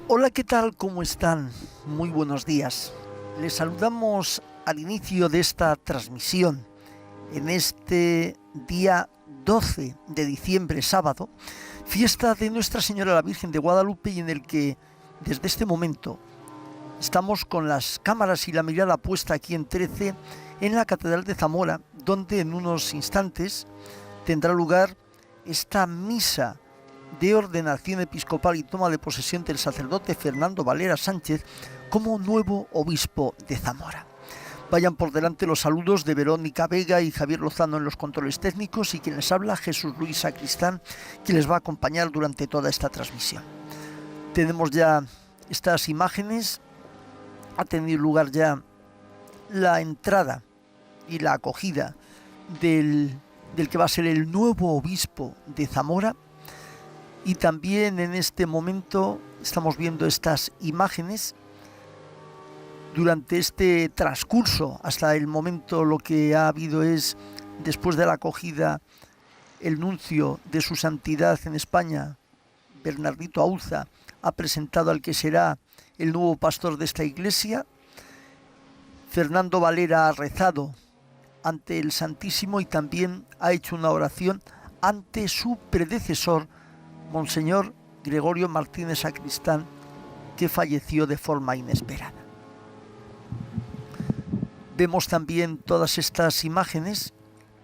Hola, ¿qué tal? ¿Cómo están? Muy buenos días. Les saludamos al inicio de esta transmisión en este día 12 de diciembre, sábado, fiesta de Nuestra Señora la Virgen de Guadalupe, y en el que desde este momento estamos con las cámaras y la mirada puesta aquí en 13 en la Catedral de Zamora, donde en unos instantes tendrá lugar esta misa de ordenación episcopal y toma de posesión del sacerdote Fernando Valera Sánchez como nuevo obispo de Zamora. Vayan por delante los saludos de Verónica Vega y Javier Lozano en los controles técnicos, y quien les habla, Jesús Luis Sacristán, quien les va a acompañar durante toda esta transmisión. Tenemos ya estas imágenes, ha tenido lugar ya la entrada y la acogida del que va a ser el nuevo obispo de Zamora. Y también en este momento estamos viendo estas imágenes. Durante este transcurso, hasta el momento, lo que ha habido es, después de la acogida, el nuncio de su santidad en España, Bernardito Auza, ha presentado al que será el nuevo pastor de esta iglesia. Fernando Valera ha rezado ante el Santísimo y también ha hecho una oración ante su predecesor, Monseñor Gregorio Martínez Sacristán, que falleció de forma inesperada. Vemos también todas estas imágenes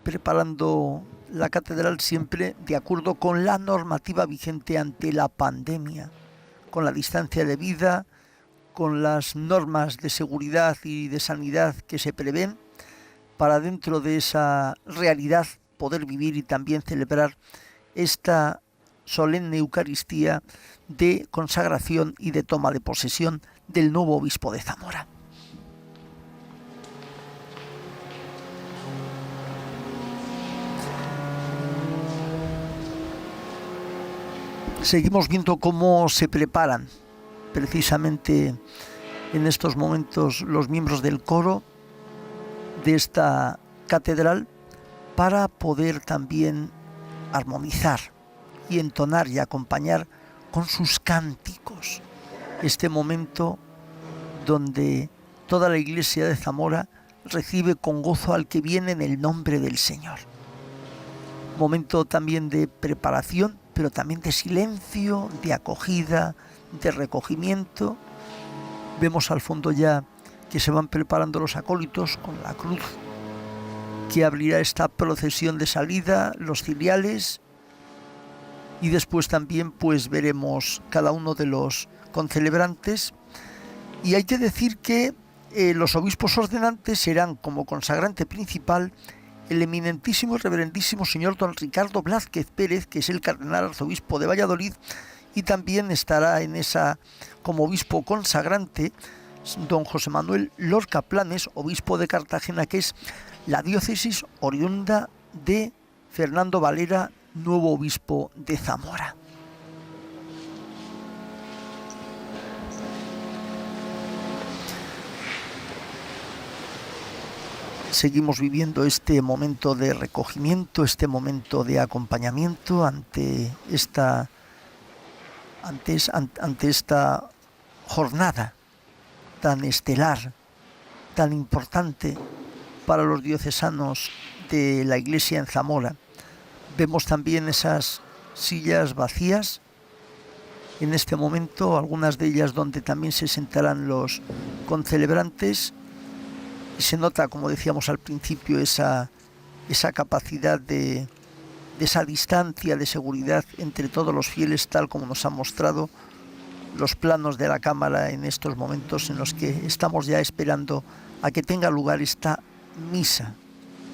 preparando la catedral, siempre de acuerdo con la normativa vigente ante la pandemia, con la distancia debida, con las normas de seguridad y de sanidad que se prevén, para dentro de esa realidad poder vivir y también celebrar esta solemne Eucaristía de consagración y de toma de posesión del nuevo obispo de Zamora. Seguimos viendo cómo se preparan precisamente en estos momentos los miembros del coro de esta catedral para poder también armonizar y entonar y acompañar con sus cánticos este momento donde toda la iglesia de Zamora recibe con gozo al que viene en el nombre del Señor. Momento también de preparación, pero también de silencio, de acogida, de recogimiento. Vemos al fondo ya que se van preparando los acólitos con la cruz que abrirá esta procesión de salida, los ciriales. Y después también pues veremos cada uno de los concelebrantes. Y hay que decir que los obispos ordenantes serán como consagrante principal el eminentísimo y reverendísimo señor don Ricardo Blázquez Pérez, que es el cardenal arzobispo de Valladolid, y también estará en esa como obispo consagrante don José Manuel Lorca Planes, obispo de Cartagena, que es la diócesis oriunda de Fernando Valera, nuevo obispo de Zamora. Seguimos viviendo este momento de recogimiento, este momento de acompañamiento ante esta jornada tan estelar, tan importante para los diocesanos de la Iglesia en Zamora. Vemos también esas sillas vacías en este momento, algunas de ellas donde también se sentarán los concelebrantes, y se nota, como decíamos al principio, esa capacidad de esa distancia de seguridad entre todos los fieles, tal como nos han mostrado los planos de la cámara en estos momentos en los que estamos ya esperando a que tenga lugar esta misa,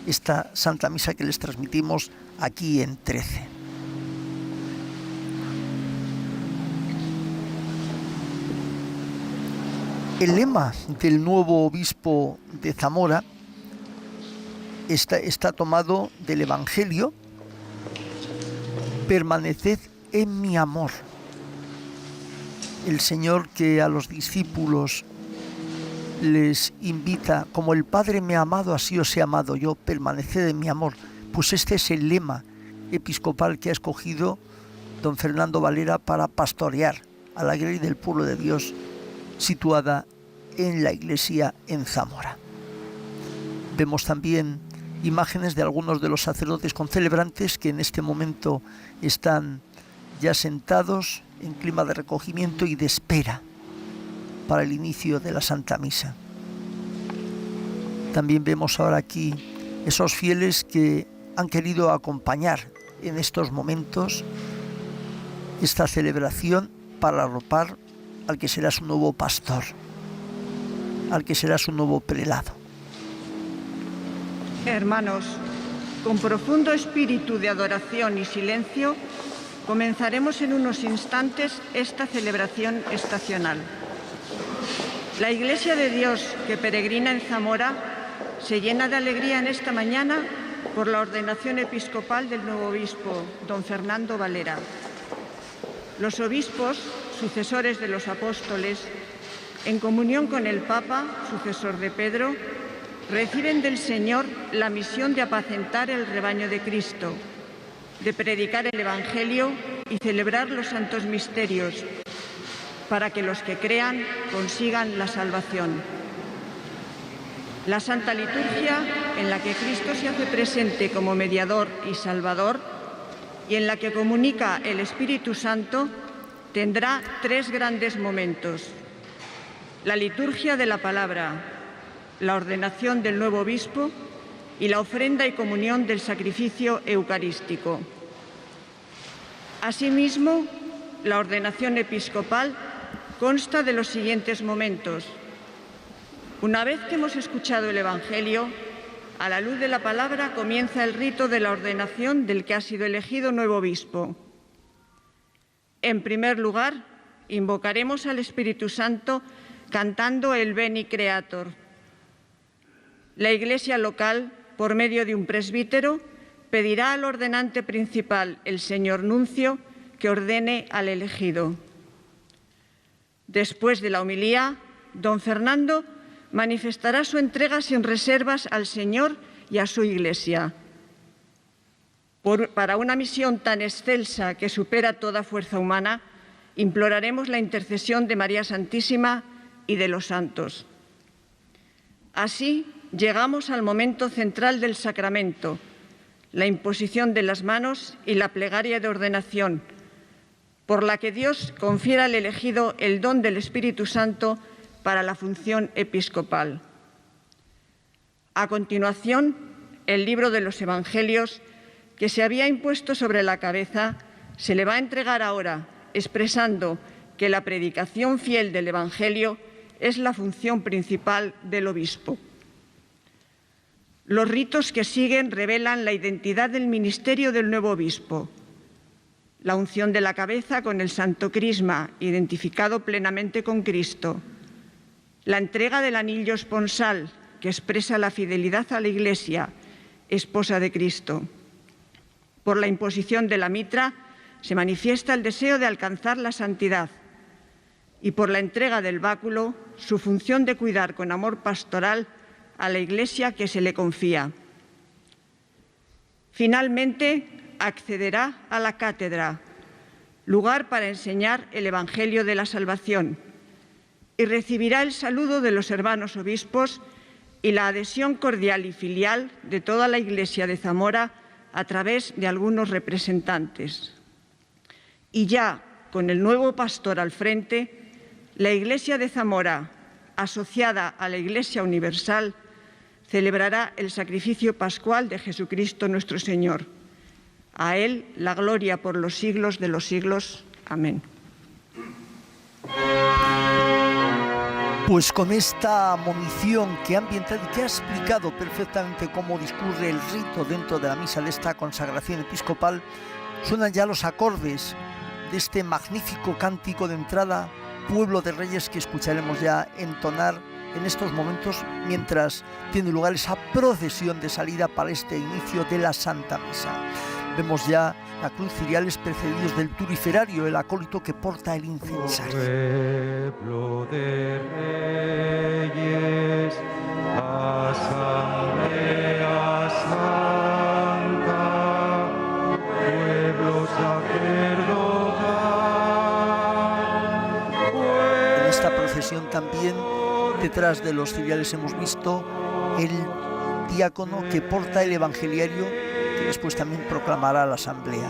esta Santa Misa que les transmitimos aquí en 13. El lema del nuevo obispo de Zamora está tomado del Evangelio: permaneced en mi amor. El Señor, que a los discípulos les invita, como el Padre me ha amado, así os he amado yo, permaneced en mi amor. Pues este es el lema episcopal que ha escogido don Fernando Valera para pastorear a la Grey del Pueblo de Dios, situada en la iglesia en Zamora. Vemos también imágenes de algunos de los sacerdotes concelebrantes que en este momento están ya sentados en clima de recogimiento y de espera para el inicio de la Santa Misa. También vemos ahora aquí esos fieles que han querido acompañar en estos momentos esta celebración para arropar al que será su nuevo pastor, al que será su nuevo prelado. Hermanos, con profundo espíritu de adoración y silencio, comenzaremos en unos instantes esta celebración estacional. La Iglesia de Dios que peregrina en Zamora se llena de alegría en esta mañana por la ordenación episcopal del nuevo obispo, don Fernando Valera. Los obispos, sucesores de los apóstoles, en comunión con el Papa, sucesor de Pedro, reciben del Señor la misión de apacentar el rebaño de Cristo, de predicar el Evangelio y celebrar los santos misterios, para que los que crean consigan la salvación. La Santa Liturgia, en la que Cristo se hace presente como mediador y salvador, y en la que comunica el Espíritu Santo, tendrá tres grandes momentos: la liturgia de la palabra, la ordenación del nuevo obispo y la ofrenda y comunión del sacrificio eucarístico. Asimismo, la ordenación episcopal consta de los siguientes momentos. Una vez que hemos escuchado el Evangelio, a la luz de la palabra comienza el rito de la ordenación del que ha sido elegido nuevo obispo. En primer lugar, invocaremos al Espíritu Santo cantando el Veni Creator. La Iglesia local, por medio de un presbítero, pedirá al ordenante principal, el señor nuncio, que ordene al elegido. Después de la homilía, don Fernando manifestará su entrega sin reservas al Señor y a su Iglesia. Para una misión tan excelsa que supera toda fuerza humana, imploraremos la intercesión de María Santísima y de los santos. Así, llegamos al momento central del sacramento, la imposición de las manos y la plegaria de ordenación, por la que Dios confiere al elegido el don del Espíritu Santo para la función episcopal. A continuación, el libro de los Evangelios, que se había impuesto sobre la cabeza, se le va a entregar ahora, expresando que la predicación fiel del Evangelio es la función principal del obispo. Los ritos que siguen revelan la identidad del ministerio del nuevo obispo. La unción de la cabeza con el santo crisma, identificado plenamente con Cristo. La entrega del anillo esponsal, que expresa la fidelidad a la Iglesia, esposa de Cristo. Por la imposición de la mitra se manifiesta el deseo de alcanzar la santidad. Y por la entrega del báculo, su función de cuidar con amor pastoral a la Iglesia que se le confía. Finalmente, accederá a la cátedra, lugar para enseñar el Evangelio de la salvación, y recibirá el saludo de los hermanos obispos y la adhesión cordial y filial de toda la Iglesia de Zamora a través de algunos representantes. Y ya con el nuevo pastor al frente, la Iglesia de Zamora, asociada a la Iglesia Universal, celebrará el sacrificio pascual de Jesucristo nuestro Señor. A Él la gloria por los siglos de los siglos. Amén. Pues con esta monición que ha ambientado y que ha explicado perfectamente cómo discurre el rito dentro de la misa de esta consagración episcopal, suenan ya los acordes de este magnífico cántico de entrada, Pueblo de Reyes, que escucharemos ya entonar en estos momentos mientras tiene lugar esa procesión de salida para este inicio de la Santa Misa. Vemos ya la cruz ciriales precedidos del turiferario, el acólito que porta el incensario. Pueblo de Reyes, asamblea santa, pueblo sacerdotal, esta procesión también, detrás de los ciriales hemos visto el diácono que porta el evangeliario, que después también proclamará a la asamblea.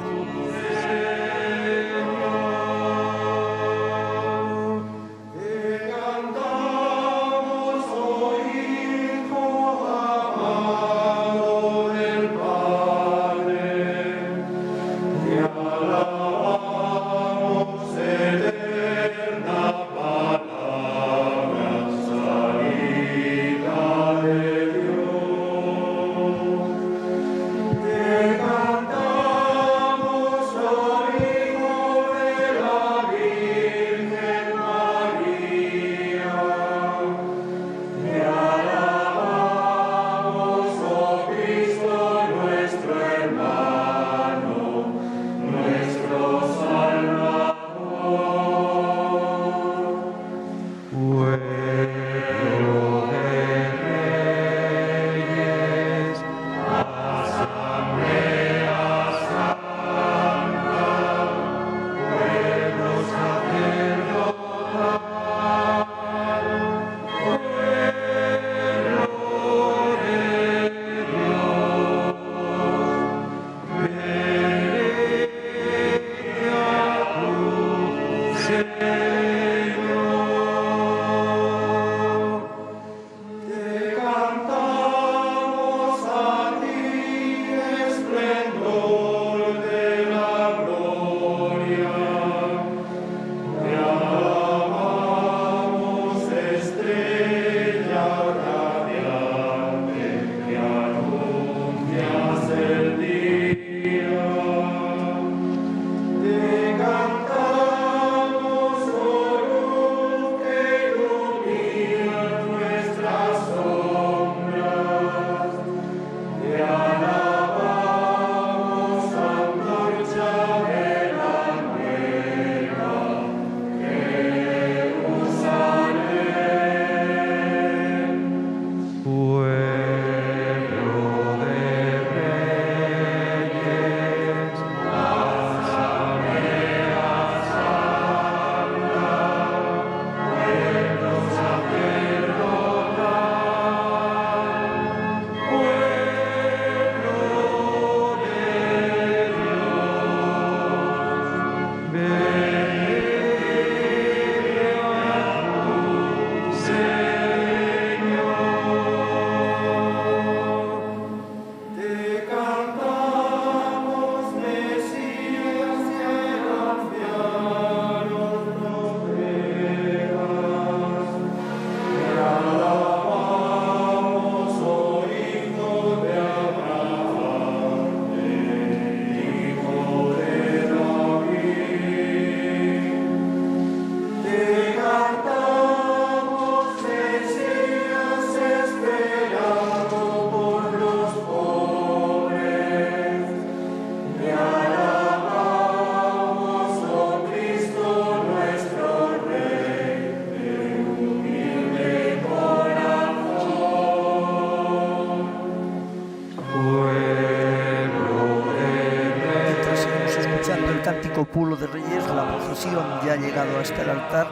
Pueblo de Reyes, la procesión ya ha llegado hasta el altar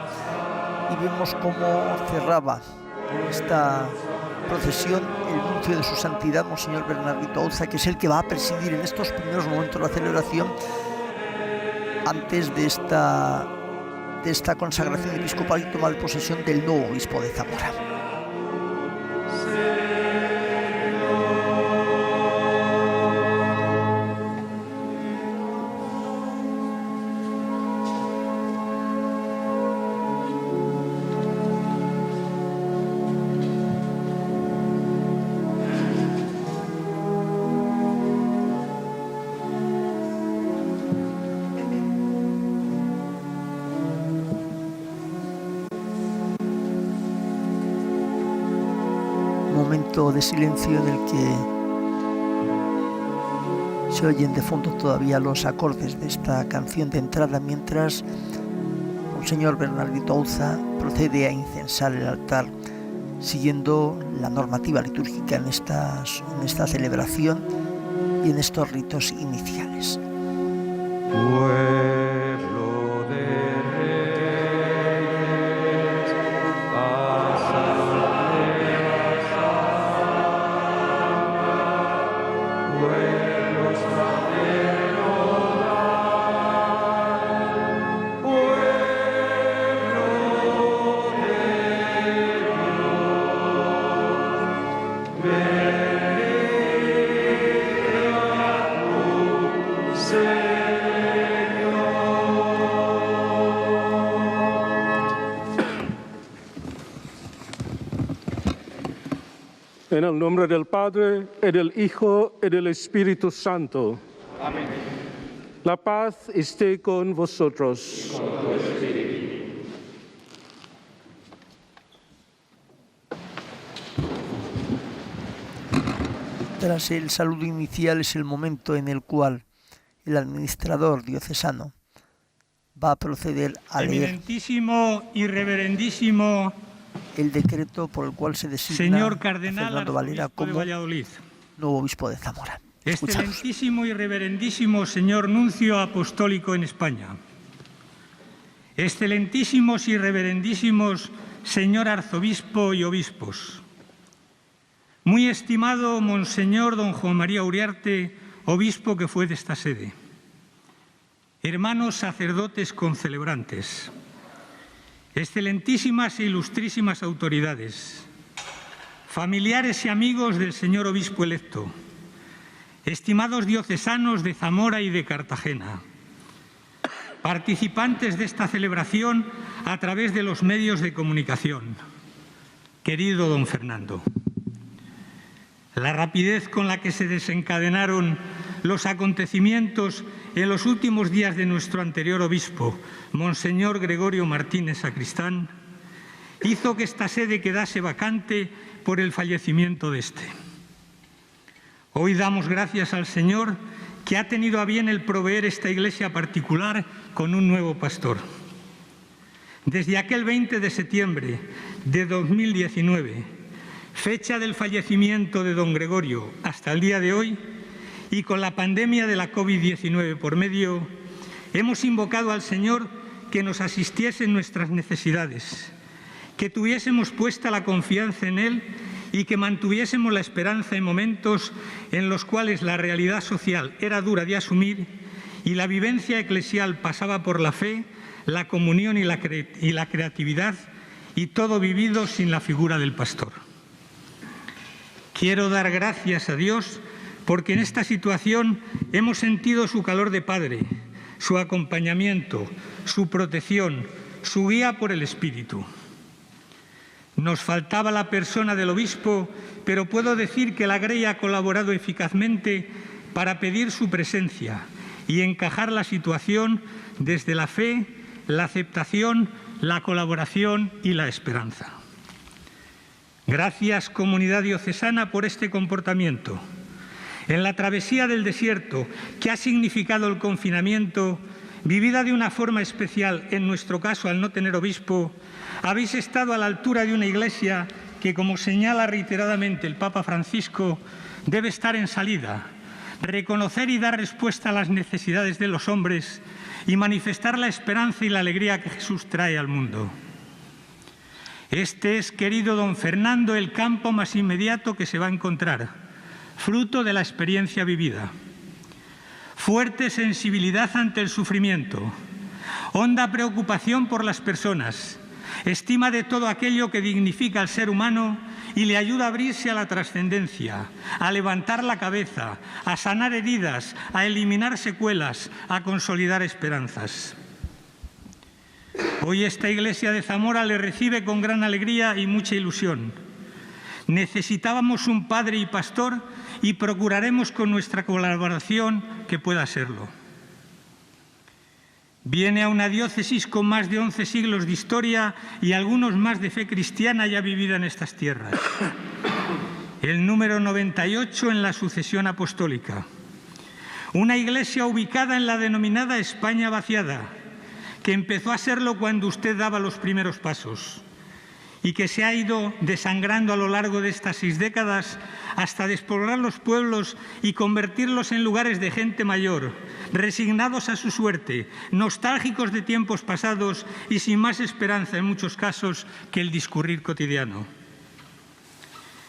y vemos cómo cerraba esta procesión el nuncio de su santidad, Monseñor Bernardito Auza, que es el que va a presidir en estos primeros momentos la celebración antes de esta consagración episcopal y toma de posesión del nuevo obispo de Zamora. De silencio en el que se oyen de fondo todavía los acordes de esta canción de entrada, mientras Monseñor Bernardito Auza procede a incensar el altar siguiendo la normativa litúrgica en esta celebración y en estos ritos iniciales. Pueblo de reyes, En el nombre del Padre, y del Hijo, y del Espíritu Santo. Amén. La paz esté con vosotros. Y con tu espíritu. Tras el saludo inicial es el momento en el cual el administrador diocesano va a proceder a leer Eminentísimo y reverendísimo el decreto por el cual se designa señor a cardenal Fernando Valera arzobispo de como Valladolid, nuevo obispo de Zamora. Escuchamos. excelentísimo y reverendísimo señor nuncio apostólico en España, excelentísimos y reverendísimos señor arzobispo y obispos, muy estimado monseñor don Juan María Uriarte, obispo que fue de esta sede, hermanos sacerdotes concelebrantes, excelentísimas e ilustrísimas autoridades, familiares y amigos del señor obispo electo, estimados diocesanos de Zamora y de Cartagena, participantes de esta celebración a través de los medios de comunicación, querido don Fernando. La rapidez con la que se desencadenaron los acontecimientos en los últimos días de nuestro anterior obispo, Monseñor Gregorio Martínez Sacristán, hizo que esta sede quedase vacante por el fallecimiento de este. Hoy damos gracias al Señor que ha tenido a bien el proveer esta iglesia particular con un nuevo pastor. Desde aquel 20 de septiembre de 2019, fecha del fallecimiento de don Gregorio, hasta el día de hoy, y con la pandemia de la COVID-19 por medio, hemos invocado al Señor que nos asistiese en nuestras necesidades, que tuviésemos puesta la confianza en Él y que mantuviésemos la esperanza en momentos en los cuales la realidad social era dura de asumir y la vivencia eclesial pasaba por la fe, la comunión y la creatividad, y todo vivido sin la figura del pastor. Quiero dar gracias a Dios porque en esta situación hemos sentido su calor de Padre, su acompañamiento, su protección, su guía por el Espíritu. Nos faltaba la persona del obispo, pero puedo decir que la Grey ha colaborado eficazmente para pedir su presencia y encajar la situación desde la fe, la aceptación, la colaboración y la esperanza. Gracias, comunidad diocesana, por este comportamiento. En la travesía del desierto que ha significado el confinamiento, vivida de una forma especial, en nuestro caso al no tener obispo, habéis estado a la altura de una iglesia que, como señala reiteradamente el Papa Francisco, debe estar en salida, reconocer y dar respuesta a las necesidades de los hombres y manifestar la esperanza y la alegría que Jesús trae al mundo. Este es, querido don Fernando, el campo más inmediato que se va a encontrar, fruto de la experiencia vivida. Fuerte sensibilidad ante el sufrimiento, honda preocupación por las personas, estima de todo aquello que dignifica al ser humano y le ayuda a abrirse a la trascendencia, a levantar la cabeza, a sanar heridas, a eliminar secuelas, a consolidar esperanzas. Hoy esta iglesia de Zamora le recibe con gran alegría y mucha ilusión. Necesitábamos un padre y pastor y procuraremos con nuestra colaboración que pueda serlo. Viene a una diócesis con más de 11 siglos de historia y algunos más de fe cristiana ya vivida en estas tierras. El número 98 en la sucesión apostólica. Una iglesia ubicada en la denominada España vaciada, que empezó a serlo cuando usted daba los primeros pasos y que se ha ido desangrando a lo largo de estas 6 décadas hasta despoblar los pueblos y convertirlos en lugares de gente mayor, resignados a su suerte, nostálgicos de tiempos pasados y sin más esperanza en muchos casos que el discurrir cotidiano.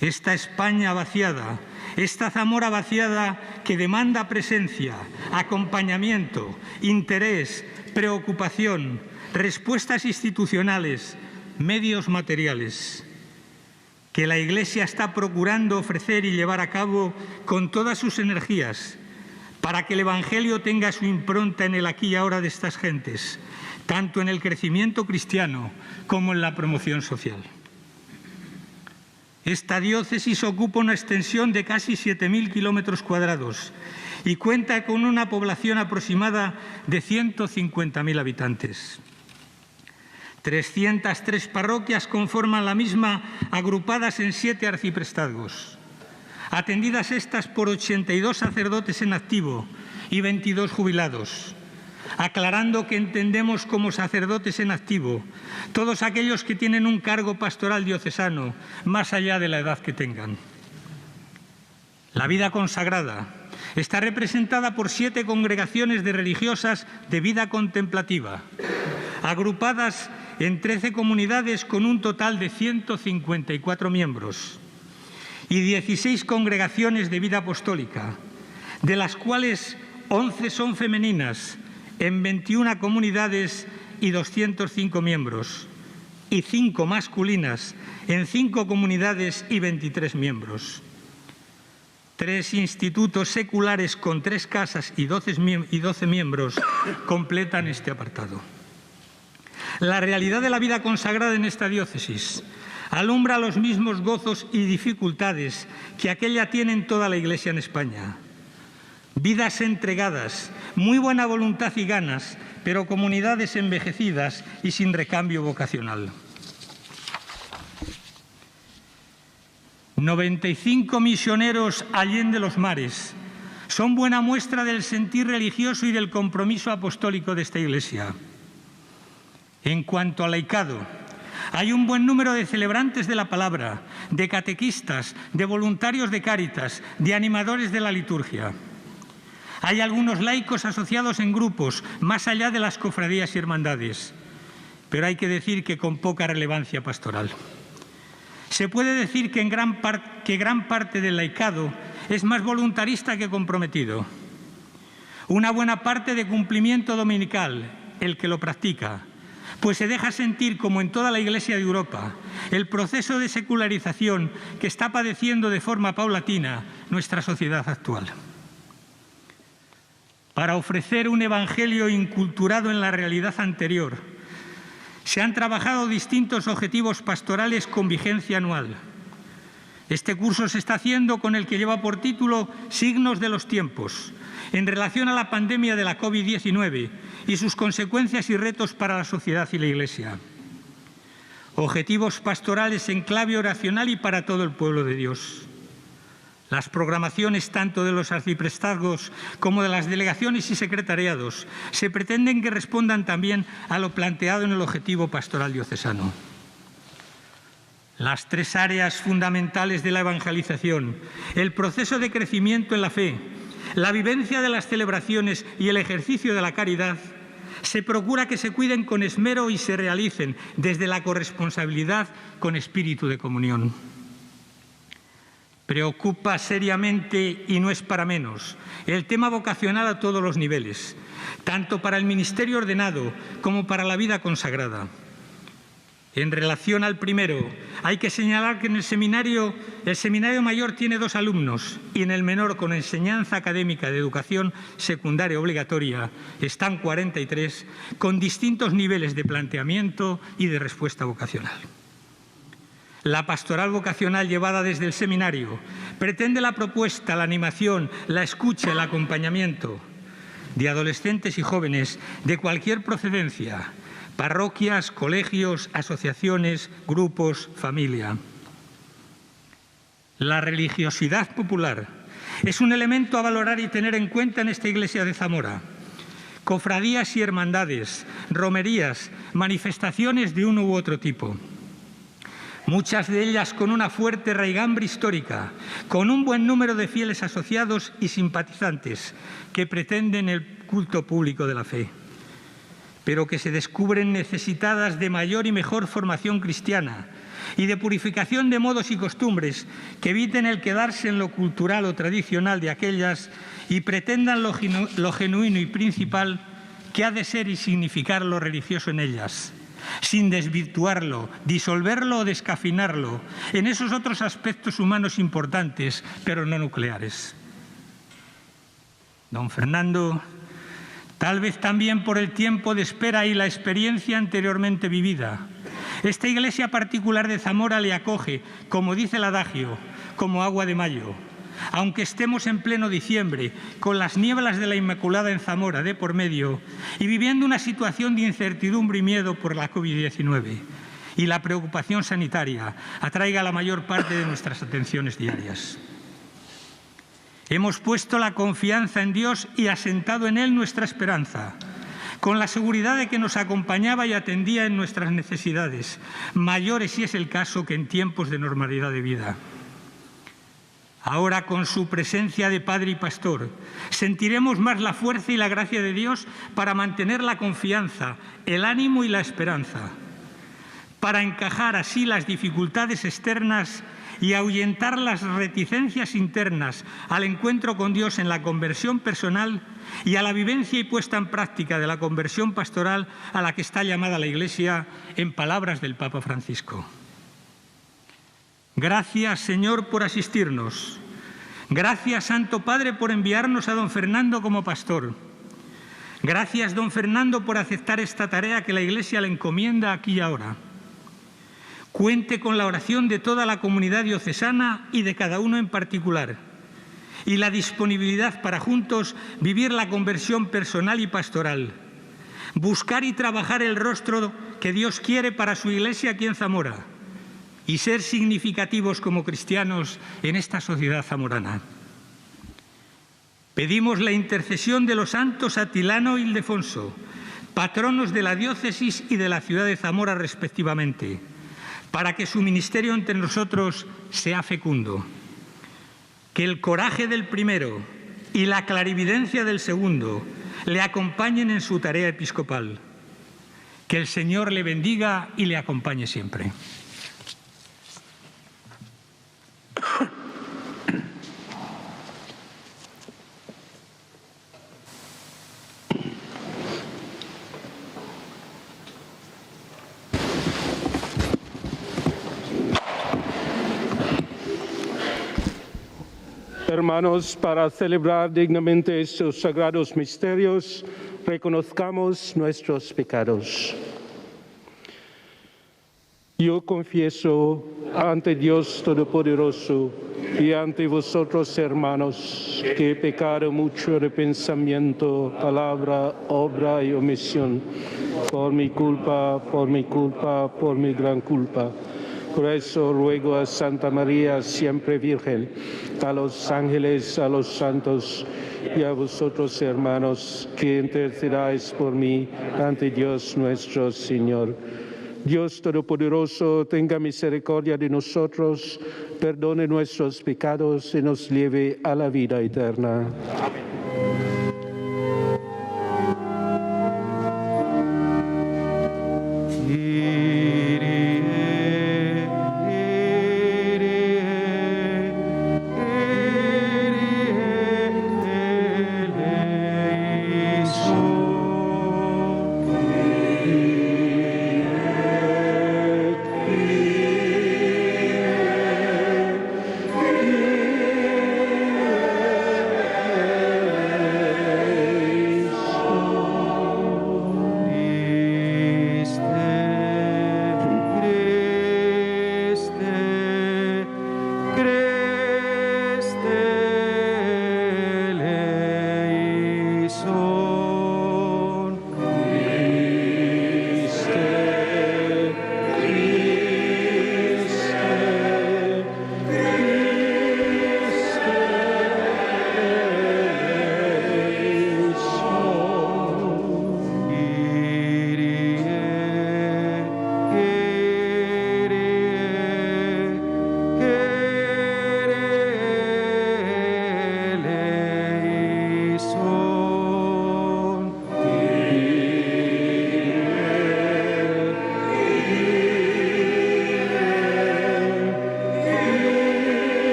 Esta España vaciada, esta Zamora vaciada que demanda presencia, acompañamiento, interés, preocupación, respuestas institucionales, medios materiales, que la Iglesia está procurando ofrecer y llevar a cabo con todas sus energías para que el Evangelio tenga su impronta en el aquí y ahora de estas gentes, tanto en el crecimiento cristiano como en la promoción social. Esta diócesis ocupa una extensión de casi 7.000 kilómetros cuadrados y cuenta con una población aproximada de 150.000 habitantes. 303 parroquias conforman la misma, agrupadas en 7 arciprestazgos, atendidas estas por 82 sacerdotes en activo y 22 jubilados, aclarando que entendemos como sacerdotes en activo todos aquellos que tienen un cargo pastoral diocesano, más allá de la edad que tengan. La vida consagrada está representada por 7 congregaciones de religiosas de vida contemplativa, agrupadas en 13 comunidades con un total de 154 miembros, y 16 congregaciones de vida apostólica, de las cuales 11 son femeninas, en 21 comunidades y 205 miembros, y 5 masculinas en 5 comunidades y 23 miembros. 3 institutos seculares con 3 casas y 12 miembros completan este apartado. La realidad de la vida consagrada en esta diócesis alumbra los mismos gozos y dificultades que aquella tiene en toda la Iglesia en España. Vidas entregadas, muy buena voluntad y ganas, pero comunidades envejecidas y sin recambio vocacional. 95 misioneros allende los mares son buena muestra del sentir religioso y del compromiso apostólico de esta Iglesia. En cuanto al laicado, hay un buen número de celebrantes de la palabra, de catequistas, de voluntarios de Cáritas, de animadores de la liturgia. Hay algunos laicos asociados en grupos, más allá de las cofradías y hermandades, pero hay que decir que con poca relevancia pastoral. Se puede decir que gran parte del laicado es más voluntarista que comprometido. Una buena parte de cumplimiento dominical, el que lo practica, pues se deja sentir, como en toda la Iglesia de Europa, el proceso de secularización que está padeciendo de forma paulatina nuestra sociedad actual. Para ofrecer un evangelio inculturado en la realidad anterior, se han trabajado distintos objetivos pastorales con vigencia anual. Este curso se está haciendo con el que lleva por título Signos de los tiempos, en relación a la pandemia de la COVID-19 y sus consecuencias y retos para la sociedad y la Iglesia. Objetivos pastorales en clave oracional y para todo el pueblo de Dios. Las programaciones tanto de los arciprestazgos como de las delegaciones y secretariados se pretenden que respondan también a lo planteado en el objetivo pastoral diocesano. Las 3 áreas fundamentales de la evangelización, el proceso de crecimiento en la fe, la vivencia de las celebraciones y el ejercicio de la caridad, se procura que se cuiden con esmero y se realicen desde la corresponsabilidad con espíritu de comunión. Preocupa seriamente, y no es para menos, el tema vocacional a todos los niveles, tanto para el ministerio ordenado como para la vida consagrada. En relación al primero, hay que señalar que en el seminario mayor tiene 2 alumnos y en el menor, con enseñanza académica de educación secundaria obligatoria, están 43, con distintos niveles de planteamiento y de respuesta vocacional. La pastoral vocacional llevada desde el seminario pretende la propuesta, la animación, la escucha, el acompañamiento de adolescentes y jóvenes de cualquier procedencia, parroquias, colegios, asociaciones, grupos, familia. La religiosidad popular es un elemento a valorar y tener en cuenta en esta Iglesia de Zamora. Cofradías y hermandades, romerías, manifestaciones de uno u otro tipo. Muchas de ellas con una fuerte raigambre histórica, con un buen número de fieles asociados y simpatizantes que pretenden el culto público de la fe, pero que se descubren necesitadas de mayor y mejor formación cristiana y de purificación de modos y costumbres que eviten el quedarse en lo cultural o tradicional de aquellas y pretendan lo genuino y principal que ha de ser y significar lo religioso en ellas, sin desvirtuarlo, disolverlo o descafeinarlo en esos otros aspectos humanos importantes, pero no nucleares. Don Fernando, tal vez también por el tiempo de espera y la experiencia anteriormente vivida, Esta iglesia particular de Zamora le acoge, como dice el adagio, como agua de mayo. Aunque estemos en pleno diciembre, con las nieblas de la Inmaculada en Zamora de por medio y viviendo una situación de incertidumbre y miedo por la COVID-19 y la preocupación sanitaria atraiga la mayor parte de nuestras atenciones diarias. Hemos puesto la confianza en Dios y asentado en Él nuestra esperanza, con la seguridad de que nos acompañaba y atendía en nuestras necesidades, mayores si es el caso que en tiempos de normalidad de vida. Ahora, con su presencia de Padre y Pastor, sentiremos más la fuerza y la gracia de Dios para mantener la confianza, el ánimo y la esperanza, para encajar así las dificultades externas y ahuyentar las reticencias internas al encuentro con Dios en la conversión personal y a la vivencia y puesta en práctica de la conversión pastoral a la que está llamada la Iglesia en palabras del Papa Francisco. Gracias, Señor, por asistirnos. Gracias, Santo Padre, por enviarnos a don Fernando como pastor. Gracias, don Fernando, por aceptar esta tarea que la Iglesia le encomienda aquí y ahora. Cuente con la oración de toda la comunidad diocesana y de cada uno en particular, y la disponibilidad para juntos vivir la conversión personal y pastoral, buscar y trabajar el rostro que Dios quiere para su Iglesia aquí en Zamora, y ser significativos como cristianos en esta sociedad zamorana. Pedimos la intercesión de los santos Atilano y Ildefonso, patronos de la diócesis y de la ciudad de Zamora respectivamente, para que su ministerio entre nosotros sea fecundo. Que el coraje del primero y la clarividencia del segundo le acompañen en su tarea episcopal. Que el Señor le bendiga y le acompañe siempre. Hermanos, para celebrar dignamente estos sagrados misterios, reconozcamos nuestros pecados. Yo confieso ante Dios Todopoderoso y ante vosotros, hermanos, que he pecado mucho de pensamiento, palabra, obra y omisión, por mi culpa, por mi gran culpa. Por eso ruego a Santa María, siempre Virgen, a los ángeles, a los santos y a vosotros, hermanos, que intercedáis por mí ante Dios nuestro Señor. Dios Todopoderoso, tenga misericordia de nosotros, perdone nuestros pecados y nos lleve a la vida eterna. Amén.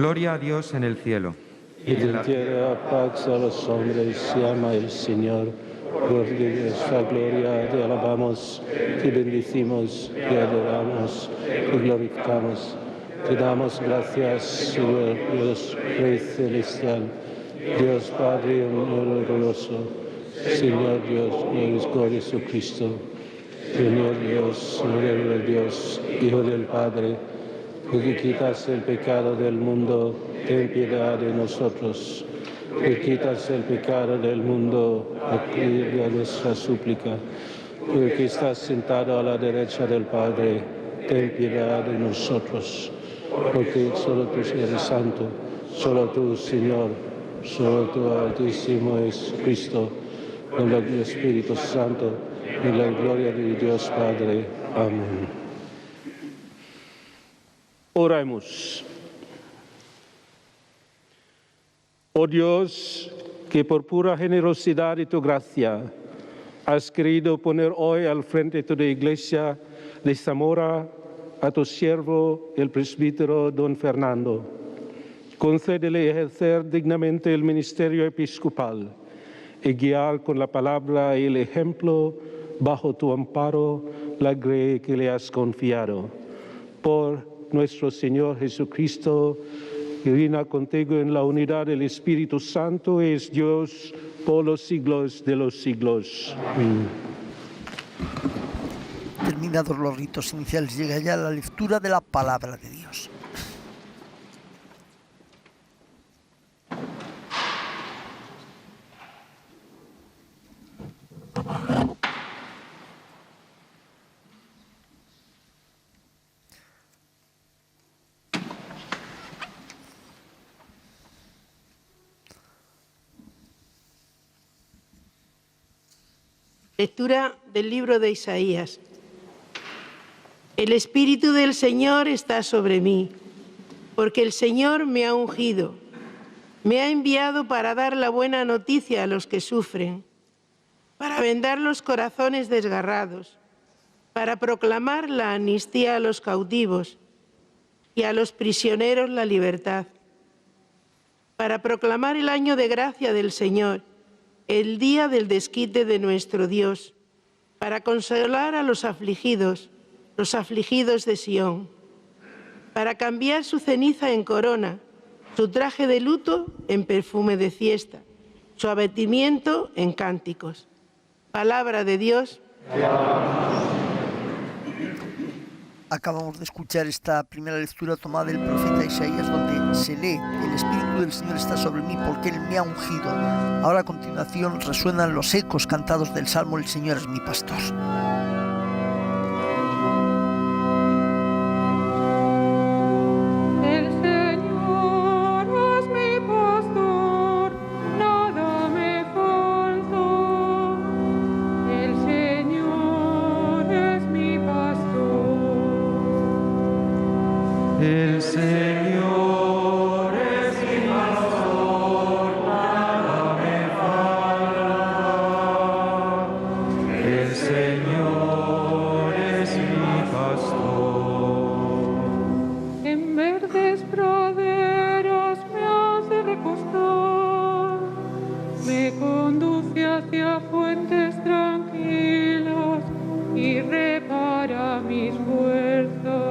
Gloria a Dios en el cielo. Y en la tierra paz a los hombres, llama el Señor. Por esa gloria te alabamos, te bendecimos, te adoramos, te glorificamos. Te damos gracias, Señor Dios, Rey celestial, Dios Padre Amoroso, Señor Dios nuestro Jesucristo, Señor Dios, Señor de Dios, Hijo del Padre, que quitas el pecado del mundo, ten piedad de nosotros. Que quitas el pecado del mundo, acude a nuestra súplica. Que estás sentado a la derecha del Padre, ten piedad de nosotros. Porque solo tú eres santo, solo tú, Señor, solo tú, Altísimo Jesucristo, con el Espíritu Santo, y la gloria de Dios Padre. Amén. Oremos. Oh Dios, que por pura generosidad de tu gracia has querido poner hoy al frente de tu iglesia de Zamora a tu siervo, el presbítero don Fernando. Concédele ejercer dignamente el ministerio episcopal y guiar con la palabra y el ejemplo bajo tu amparo la grey que le has confiado. Por nuestro Señor Jesucristo, que reina contigo en la unidad del Espíritu Santo, es Dios por los siglos de los siglos. Amén. Terminados los ritos iniciales, llega ya la lectura de la palabra de Dios. Lectura del libro de Isaías. El Espíritu del Señor está sobre mí, porque el Señor me ha ungido. Me ha enviado para dar la buena noticia a los que sufren, para vendar los corazones desgarrados, para proclamar la amnistía a los cautivos y a los prisioneros la libertad, para proclamar el año de gracia del Señor, el día del desquite de nuestro Dios, para consolar a los afligidos de Sión, para cambiar su ceniza en corona, su traje de luto en perfume de fiesta, su abatimiento en cánticos. Palabra de Dios. Acabamos de escuchar esta primera lectura tomada del profeta Isaías, donde se lee: el Espíritu del Señor está sobre mí porque Él me ha ungido. Ahora a continuación resuenan los ecos cantados del Salmo: el Señor es mi pastor. El Señor es mi pastor, nada me falta. El Señor es mi pastor. En verdes praderas me hace recostar, me conduce hacia fuentes tranquilas y repara mis fuerzas.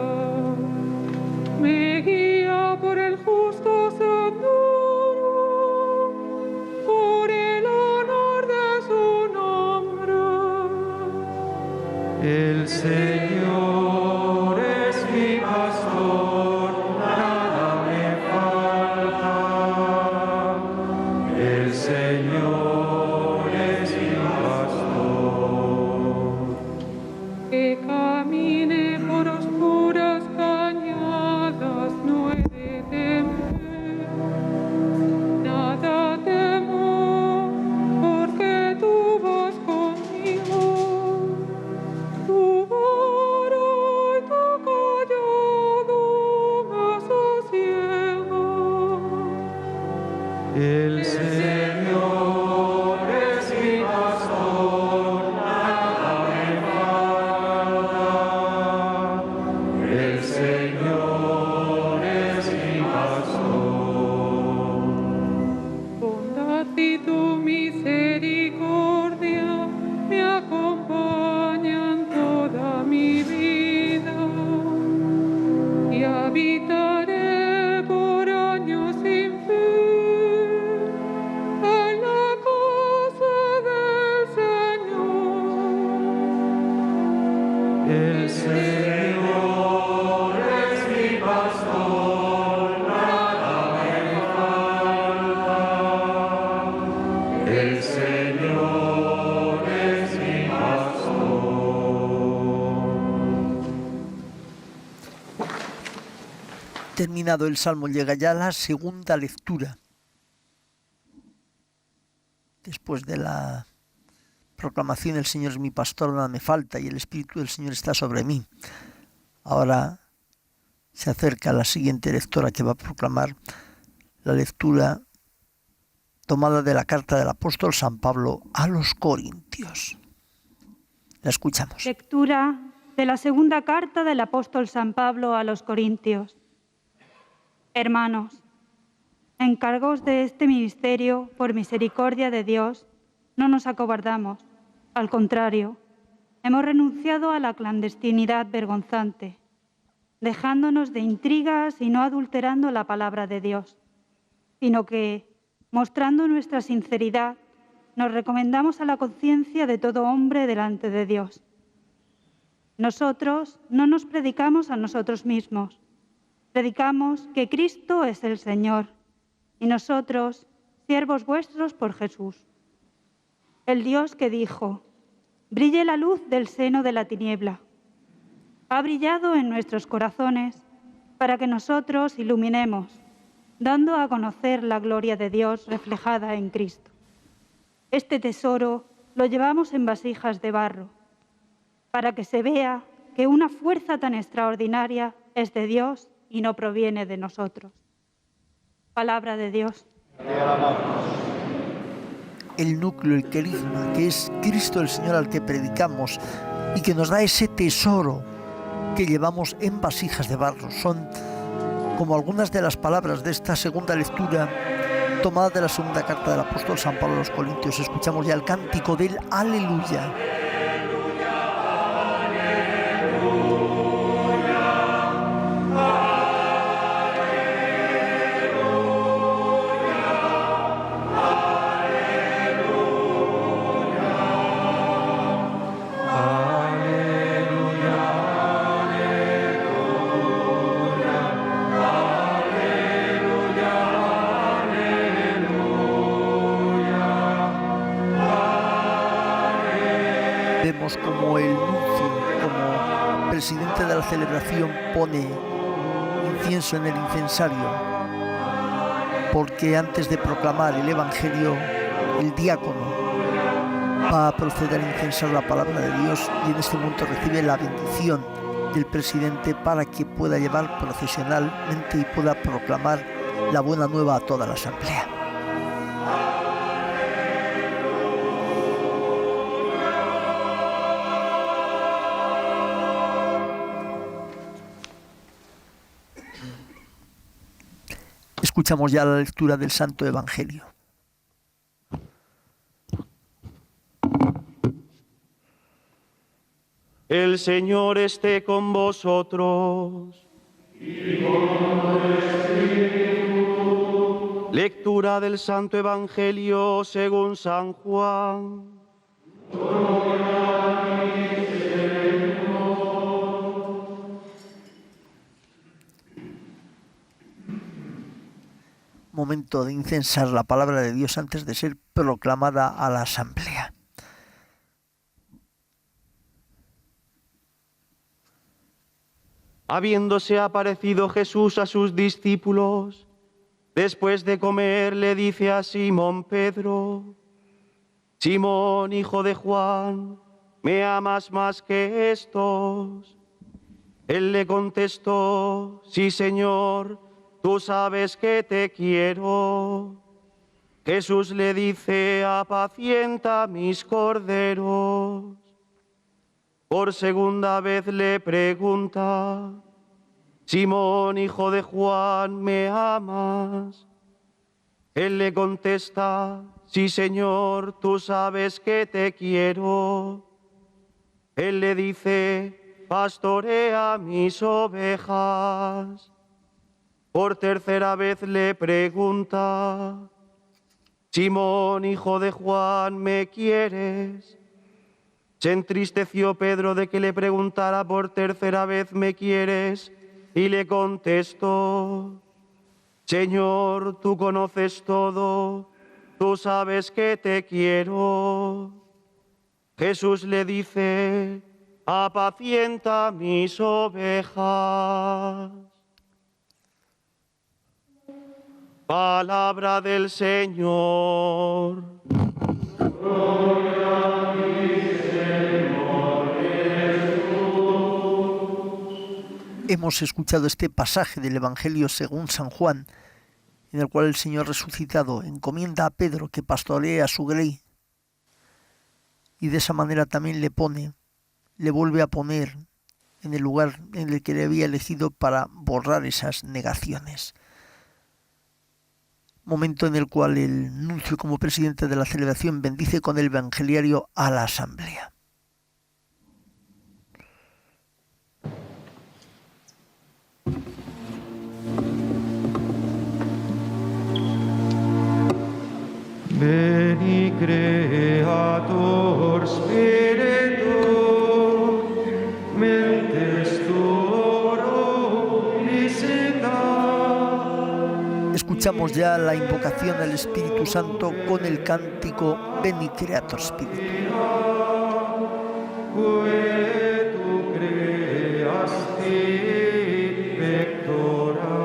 Me guía por el justo sendero, por el honor de su nombre. El Señor es mi pastor, nada me falta. El Señor es mi pastor. Que camine por oscuras cañadas, no he de temer, nada temo, porque tú vas conmigo, tu vara y tu cayado me sosiegan. El Señor es mi pastor, nada me falta. El Señor es mi pastor. Bondad y tu misericordia me acompañan toda mi vida y habitaré por años sin fin El Señor es mi pastor. Terminado el Salmo, llega ya la segunda lectura. Después de la proclamación, el Señor es mi pastor, nada me falta, y el Espíritu del Señor está sobre mí. Ahora se acerca la siguiente lectora que va a proclamar la lectura tomada de la carta del apóstol San Pablo a los Corintios. La escuchamos. Lectura de la segunda carta del apóstol San Pablo a los Corintios. Hermanos, encargos de este ministerio, por misericordia de Dios, no nos acobardamos. Al contrario, hemos renunciado a la clandestinidad vergonzante, dejándonos de intrigas y no adulterando la palabra de Dios, sino que, mostrando nuestra sinceridad, nos recomendamos a la conciencia de todo hombre delante de Dios. Nosotros no nos predicamos a nosotros mismos, predicamos que Cristo es el Señor, y nosotros, siervos vuestros por Jesús. El Dios que dijo, brille la luz del seno de la tiniebla, ha brillado en nuestros corazones para que nosotros iluminemos, dando a conocer la gloria de Dios reflejada en Cristo. Este tesoro lo llevamos en vasijas de barro, para que se vea que una fuerza tan extraordinaria es de Dios y no proviene de nosotros. Palabra de Dios. El núcleo, el querigma, que es Cristo el Señor al que predicamos y que nos da ese tesoro que llevamos en vasijas de barro. Son como algunas de las palabras de esta segunda lectura tomada de la segunda carta del apóstol San Pablo a los Corintios. Escuchamos ya el cántico del Aleluya. Vemos como el nuncio, como presidente de la celebración, pone incienso en el incensario, porque antes de proclamar el Evangelio, el diácono va a proceder a incensar la palabra de Dios y en este momento recibe la bendición del presidente para que pueda llevar procesionalmente y pueda proclamar la buena nueva a toda la asamblea. Escuchamos ya la lectura del Santo Evangelio. El Señor esté con vosotros. Y con tu espíritu. Lectura del Santo Evangelio según San Juan. Gloria a ti, Señor. Momento de incensar la palabra de Dios antes de ser proclamada a la asamblea. Habiéndose aparecido Jesús a sus discípulos, después de comer le dice a Simón Pedro: Simón, hijo de Juan, ¿me amas más que estos? Él le contestó: Sí, Señor, tú sabes que te quiero. Jesús le dice: apacienta mis corderos. Por segunda vez le pregunta: Simón, hijo de Juan, ¿me amas? Él le contesta: Sí, Señor, tú sabes que te quiero. Él le dice: pastorea mis ovejas. Por tercera vez le pregunta: Simón, hijo de Juan, ¿me quieres? Se entristeció Pedro de que le preguntara por tercera vez: ¿me quieres? Y le contestó: Señor, tú conoces todo, tú tú sabes que te quiero. Jesús le dice, apacienta mis ovejas. Palabra del Señor. Gloria a ti, Señor Jesús. Hemos escuchado este pasaje del Evangelio según San Juan, en el cual el Señor resucitado encomienda a Pedro que pastoree a su grey, y de esa manera también le vuelve a poner en el lugar en el que le había elegido para borrar esas negaciones. Momento en el cual el nuncio, como presidente de la celebración, bendice con el evangeliario a la asamblea. Veni Creator Spiritus, mentes tuorum visita. Escuchamos ya la invocación al Espíritu Santo con el cántico Veni Creator Spiritus. Quae tu creasti pectora.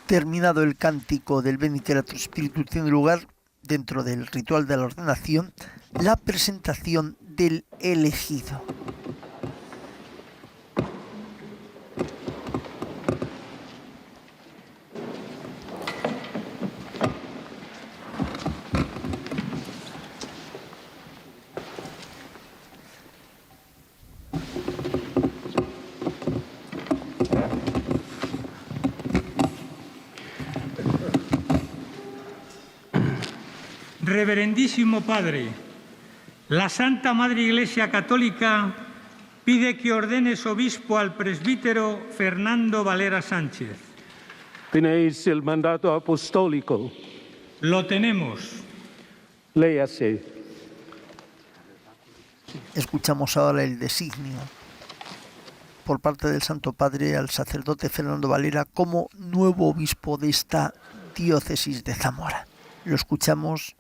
Terminado el cántico del Veni Creator Spiritus, tiene lugar dentro del ritual de la ordenación, la presentación del elegido. Reverendísimo Padre, la Santa Madre Iglesia Católica pide que ordenes obispo al presbítero Fernando Valera Sánchez. ¿Tenéis el mandato apostólico? Lo tenemos. Léase. Escuchamos ahora el designio por parte del Santo Padre al sacerdote Fernando Valera como nuevo obispo de esta diócesis de Zamora. Lo escuchamos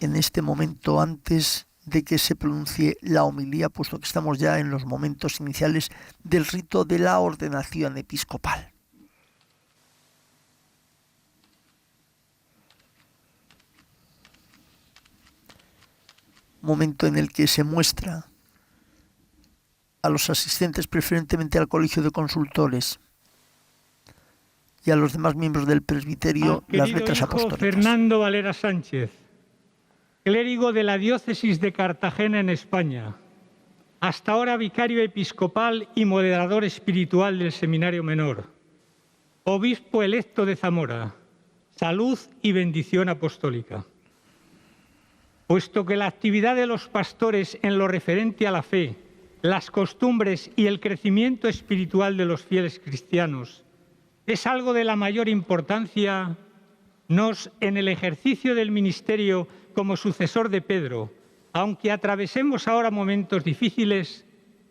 en este momento antes de que se pronuncie la homilía, puesto que estamos ya en los momentos iniciales del rito de la ordenación episcopal. Momento en el que se muestra a los asistentes, preferentemente al colegio de consultores y a los demás miembros del presbiterio, las letras apostólicas. Fernando Valera Sánchez, clérigo de la diócesis de Cartagena en España, hasta ahora vicario episcopal y moderador espiritual del Seminario Menor, obispo electo de Zamora, salud y bendición apostólica. Puesto que la actividad de los pastores en lo referente a la fe, las costumbres y el crecimiento espiritual de los fieles cristianos es algo de la mayor importancia, en el ejercicio del ministerio como sucesor de Pedro, aunque atravesemos ahora momentos difíciles,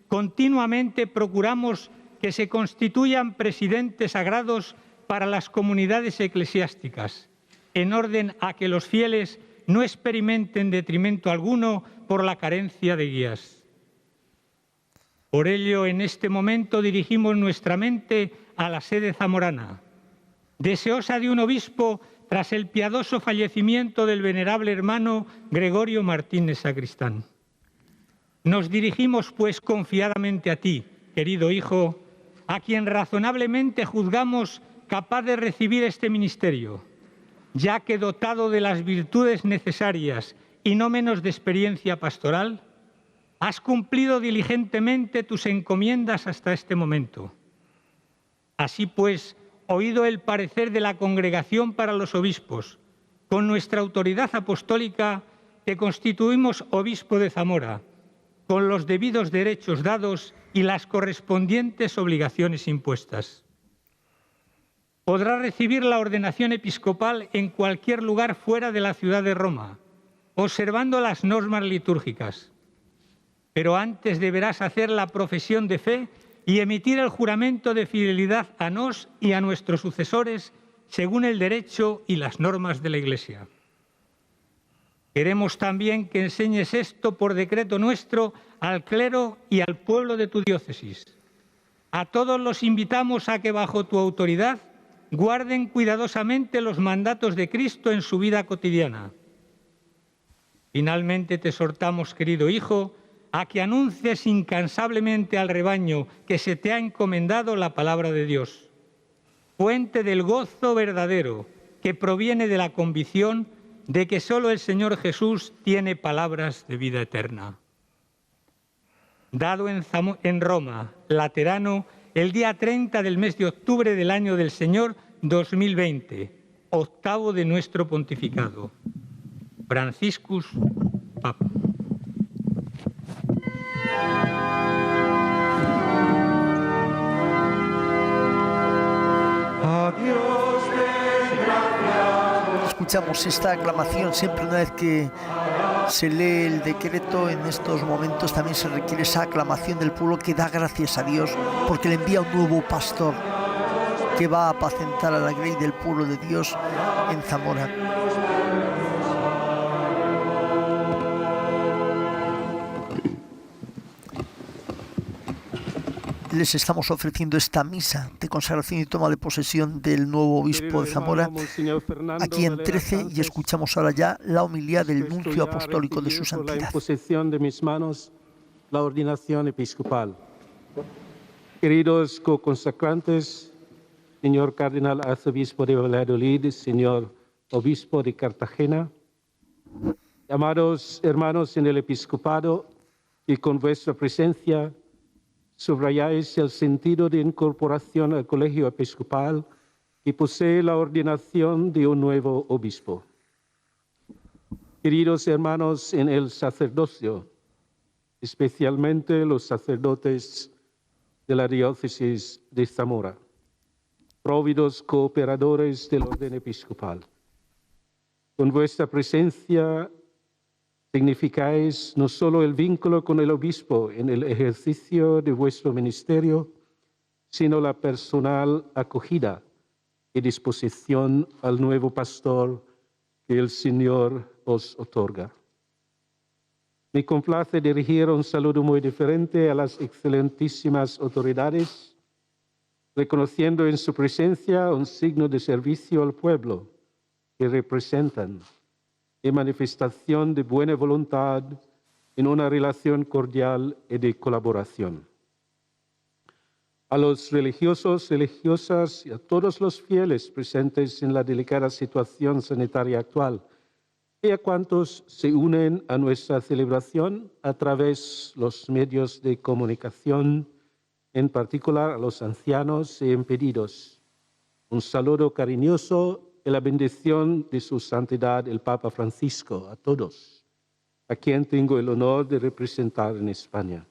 continuamente procuramos que se constituyan presidentes sagrados para las comunidades eclesiásticas, en orden a que los fieles no experimenten detrimento alguno por la carencia de guías. Por ello, en este momento dirigimos nuestra mente a la sede zamorana, deseosa de un obispo tras el piadoso fallecimiento del venerable hermano Gregorio Martínez Sacristán. Nos dirigimos, pues, confiadamente a ti, querido Hijo, a quien razonablemente juzgamos capaz de recibir este ministerio, ya que dotado de las virtudes necesarias y no menos de experiencia pastoral, has cumplido diligentemente tus encomiendas hasta este momento. Así pues, oído el parecer de la Congregación para los Obispos, con nuestra autoridad apostólica te constituimos obispo de Zamora, con los debidos derechos dados y las correspondientes obligaciones impuestas. Podrás recibir la ordenación episcopal en cualquier lugar fuera de la ciudad de Roma, observando las normas litúrgicas. Pero antes deberás hacer la profesión de fe y emitir el juramento de fidelidad a nos y a nuestros sucesores según el derecho y las normas de la Iglesia. Queremos también que enseñes esto por decreto nuestro al clero y al pueblo de tu diócesis. A todos los invitamos a que bajo tu autoridad guarden cuidadosamente los mandatos de Cristo en su vida cotidiana. Finalmente te exhortamos, querido Hijo, a que anuncies incansablemente al rebaño que se te ha encomendado la palabra de Dios, fuente del gozo verdadero que proviene de la convicción de que solo el Señor Jesús tiene palabras de vida eterna. Dado en Roma, Laterano, el día 30 del mes de octubre del año del Señor 2020, octavo de nuestro pontificado. Franciscus, Papa. Escuchamos esta aclamación siempre una vez que se lee el decreto. En estos momentos también se requiere esa aclamación del pueblo que da gracias a Dios porque le envía un nuevo pastor que va a apacentar a la grey del pueblo de Dios en Zamora. les estamos ofreciendo esta misa de consagración y toma de posesión del nuevo obispo de Zamora, aquí en 13, y escuchamos ahora ya la homilía del nuncio apostólico de su santidad. La imposición de mis manos, la ordenación episcopal. Queridos co-consacrantes, señor cardenal arzobispo de Valladolid, señor obispo de Cartagena, amados hermanos en el episcopado, y con vuestra presencia subrayáis el sentido de incorporación al colegio episcopal que posee la ordenación de un nuevo obispo. Queridos hermanos en el sacerdocio, especialmente los sacerdotes de la diócesis de Zamora, próvidos cooperadores del orden episcopal, con vuestra presencia significáis no solo el vínculo con el obispo en el ejercicio de vuestro ministerio, sino la personal acogida y disposición al nuevo pastor que el Señor os otorga. Me complace dirigir un saludo muy diferente a las excelentísimas autoridades, reconociendo en su presencia un signo de servicio al pueblo que representan, y manifestación de buena voluntad en una relación cordial y de colaboración. A los religiosos, religiosas y a todos los fieles presentes en la delicada situación sanitaria actual y a cuantos se unen a nuestra celebración a través de los medios de comunicación, en particular a los ancianos e impedidos. Un saludo cariñoso y la bendición de su santidad el Papa Francisco a todos, a quien tengo el honor de representar en España.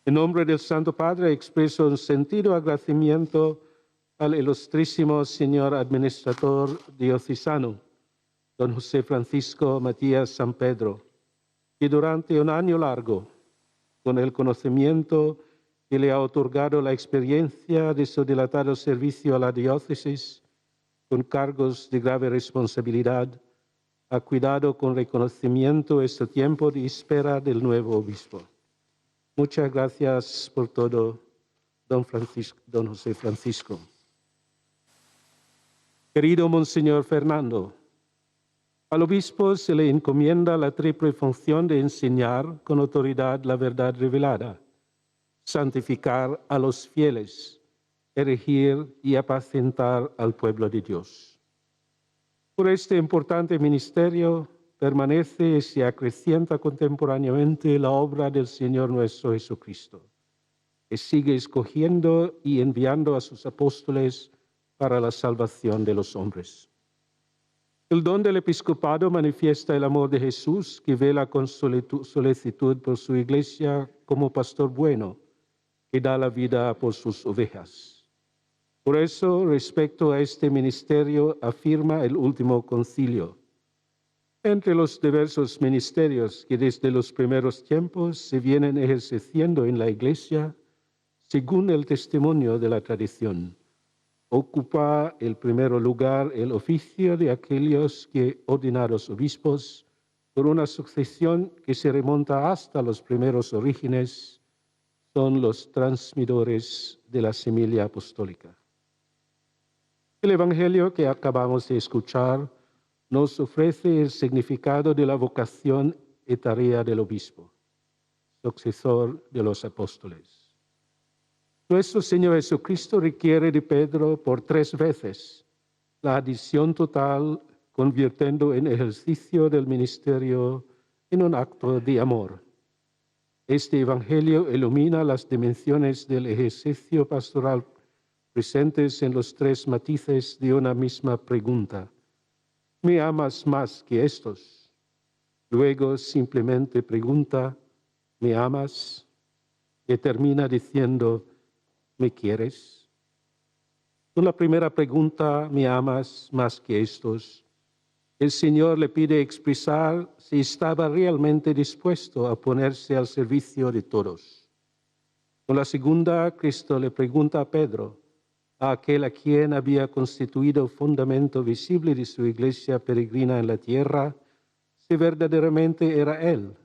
En nombre del Santo Padre expreso un sentido agradecimiento al ilustrísimo señor administrador diocesano, don José Francisco Matías San Pedro, que durante un año largo, con el conocimiento que le ha otorgado la experiencia de su dilatado servicio a la diócesis, con cargos de grave responsabilidad, ha cuidado con reconocimiento este tiempo de espera del nuevo obispo. Muchas gracias por todo, don José Francisco. Querido Monseñor Fernando, al obispo se le encomienda la triple función de enseñar con autoridad la verdad revelada, santificar a los fieles, erigir y apacentar al pueblo de Dios. Por este importante ministerio permanece y se acrecienta contemporáneamente la obra del Señor nuestro Jesucristo, que sigue escogiendo y enviando a sus apóstoles para la salvación de los hombres. El don del episcopado manifiesta el amor de Jesús, que vela con solicitud por su iglesia como pastor bueno, que da la vida por sus ovejas. Por eso, respecto a este ministerio, afirma el último concilio: entre los diversos ministerios que desde los primeros tiempos se vienen ejerciendo en la Iglesia, según el testimonio de la tradición, ocupa el primer lugar el oficio de aquellos que, ordenados obispos, por una sucesión que se remonta hasta los primeros orígenes, son los transmisores de la semilla apostólica. El Evangelio que acabamos de escuchar nos ofrece el significado de la vocación y tarea del obispo, sucesor de los apóstoles. Nuestro Señor Jesucristo requiere de Pedro por 3 veces la adición total, convirtiendo en ejercicio del ministerio en un acto de amor. Este Evangelio ilumina las dimensiones del ejercicio pastoral presentes en los 3 matices de una misma pregunta: ¿me amas más que estos? Luego simplemente pregunta: ¿me amas? Y termina diciendo: ¿me quieres? Con la primera pregunta: ¿me amas más que estos?, el Señor le pide expresar si estaba realmente dispuesto a ponerse al servicio de todos. Con la segunda, Cristo le pregunta a Pedro, a aquel a quien había constituido fundamento visible de su iglesia peregrina en la tierra, si verdaderamente era él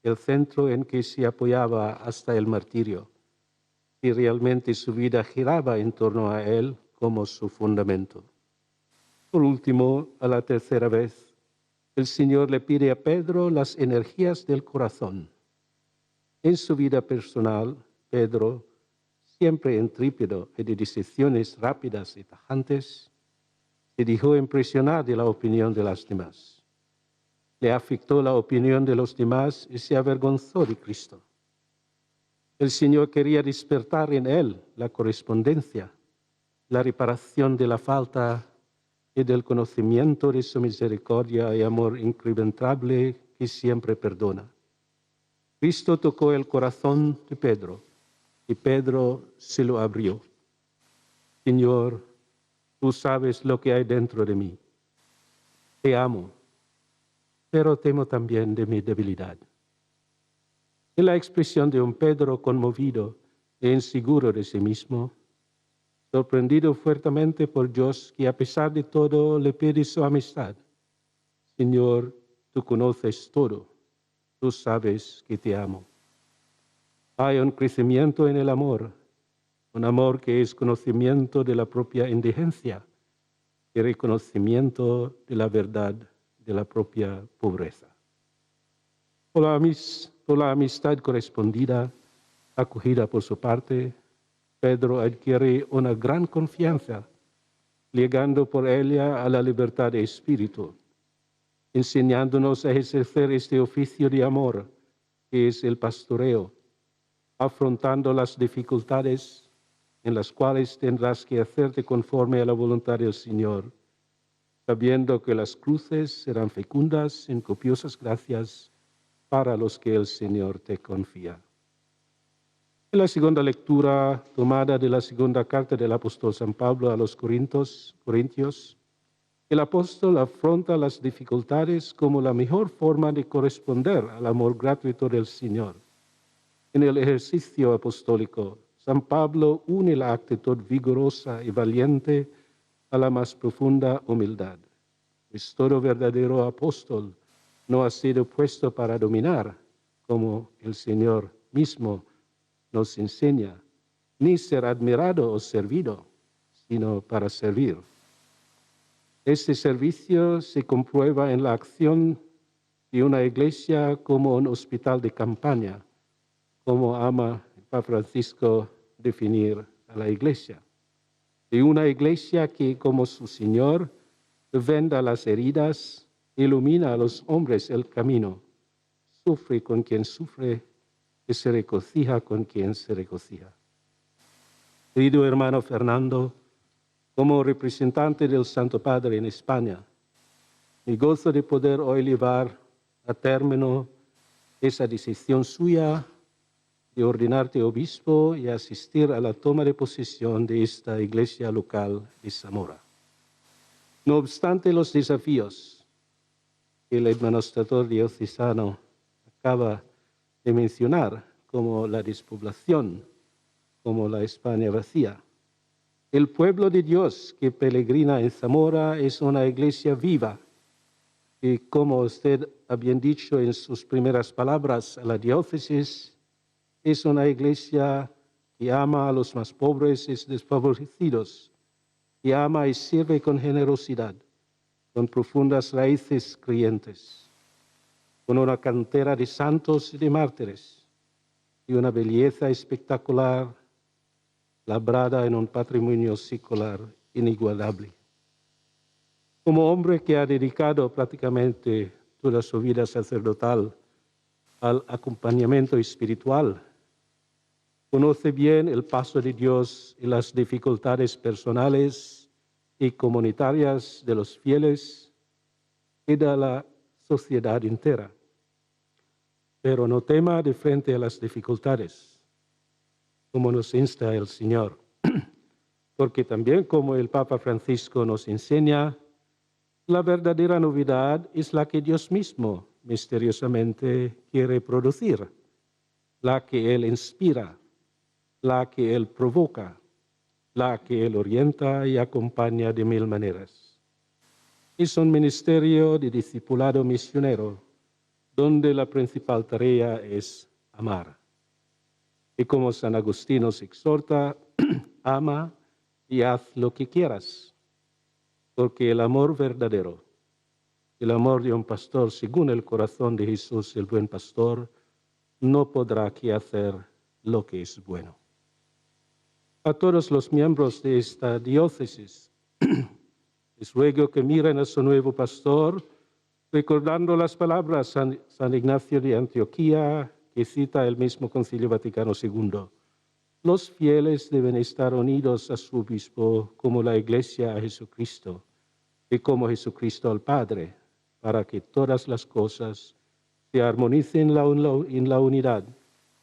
el centro en que se apoyaba hasta el martirio. y realmente su vida giraba en torno a Él como su fundamento. Por último, a la tercera vez, el Señor le pide a Pedro las energías del corazón. En su vida personal, Pedro, siempre intrépido y de decisiones rápidas y tajantes, se dejó impresionar de la opinión de los demás. Le afectó la opinión de los demás y se avergonzó de Cristo. El Señor quería despertar en él la correspondencia, la reparación de la falta y del conocimiento de su misericordia y amor incrementable que siempre perdona. Cristo tocó el corazón de Pedro y Pedro se lo abrió. Señor, tú sabes lo que hay dentro de mí. Te amo, pero temo también de mi debilidad. Es la expresión de un Pedro conmovido e inseguro de sí mismo, sorprendido fuertemente por Dios que a pesar de todo le pide su amistad. Señor, tú conoces todo, tú sabes que te amo. Hay un crecimiento en el amor, un amor que es conocimiento de la propia indigencia y reconocimiento de la verdad de la propia pobreza. Por la amistad correspondida, acogida por su parte, Pedro adquiere una gran confianza, llegando por ella a la libertad de espíritu, enseñándonos a ejercer este oficio de amor, que es el pastoreo, afrontando las dificultades en las cuales tendrás que hacerte conforme a la voluntad del Señor, sabiendo que las cruces serán fecundas en copiosas gracias para los que el Señor te confía. En la segunda lectura tomada de la segunda carta del apóstol San Pablo a los Corintios, el apóstol afronta las dificultades como la mejor forma de corresponder al amor gratuito del Señor. En el ejercicio apostólico, San Pablo une la actitud vigorosa y valiente a la más profunda humildad. Pues todo verdadero apóstol no ha sido puesto para dominar, como el Señor mismo nos enseña, ni ser admirado o servido, sino para servir. Este servicio se comprueba en la acción de una iglesia como un hospital de campaña, como ama el Papa Francisco definir a la iglesia. De una iglesia que, como su Señor, venda las heridas, ilumina a los hombres el camino, sufre con quien sufre y se regocija con quien se regocija. Querido hermano Fernando, como representante del Santo Padre en España, me gozo de poder hoy llevar a término esa decisión suya de ordenarte obispo y asistir a la toma de posesión de esta iglesia local de Zamora. No obstante los desafíos que el administrador diocesano acaba de mencionar, como la despoblación, como la España vacía, el pueblo de Dios que peregrina en Zamora es una iglesia viva y, como usted ha bien dicho en sus primeras palabras a la diócesis, es una iglesia que ama a los más pobres y desfavorecidos, que ama y sirve con generosidad, con profundas raíces creyentes, con una cantera de santos y de mártires y una belleza espectacular labrada en un patrimonio secular inigualable. Como hombre que ha dedicado prácticamente toda su vida sacerdotal al acompañamiento espiritual, conoce bien el paso de Dios y las dificultades personales y comunitarias de los fieles y de la sociedad entera. Pero no tema de frente a las dificultades, como nos insta el Señor, porque también como el Papa Francisco nos enseña, la verdadera novedad es la que Dios mismo misteriosamente quiere producir, la que Él inspira, la que Él provoca, la que Él orienta y acompaña de mil maneras. Es un ministerio de discipulado misionero, donde la principal tarea es amar. Y como San Agustín nos exhorta, ama y haz lo que quieras, porque el amor verdadero, el amor de un pastor según el corazón de Jesús, el buen pastor, no podrá que hacer lo que es bueno. A todos los miembros de esta diócesis, les ruego que miren a su nuevo pastor, recordando las palabras de San Ignacio de Antioquía, que cita el mismo Concilio Vaticano II. Los fieles deben estar unidos a su obispo como la Iglesia a Jesucristo y como Jesucristo al Padre, para que todas las cosas se armonicen en la unidad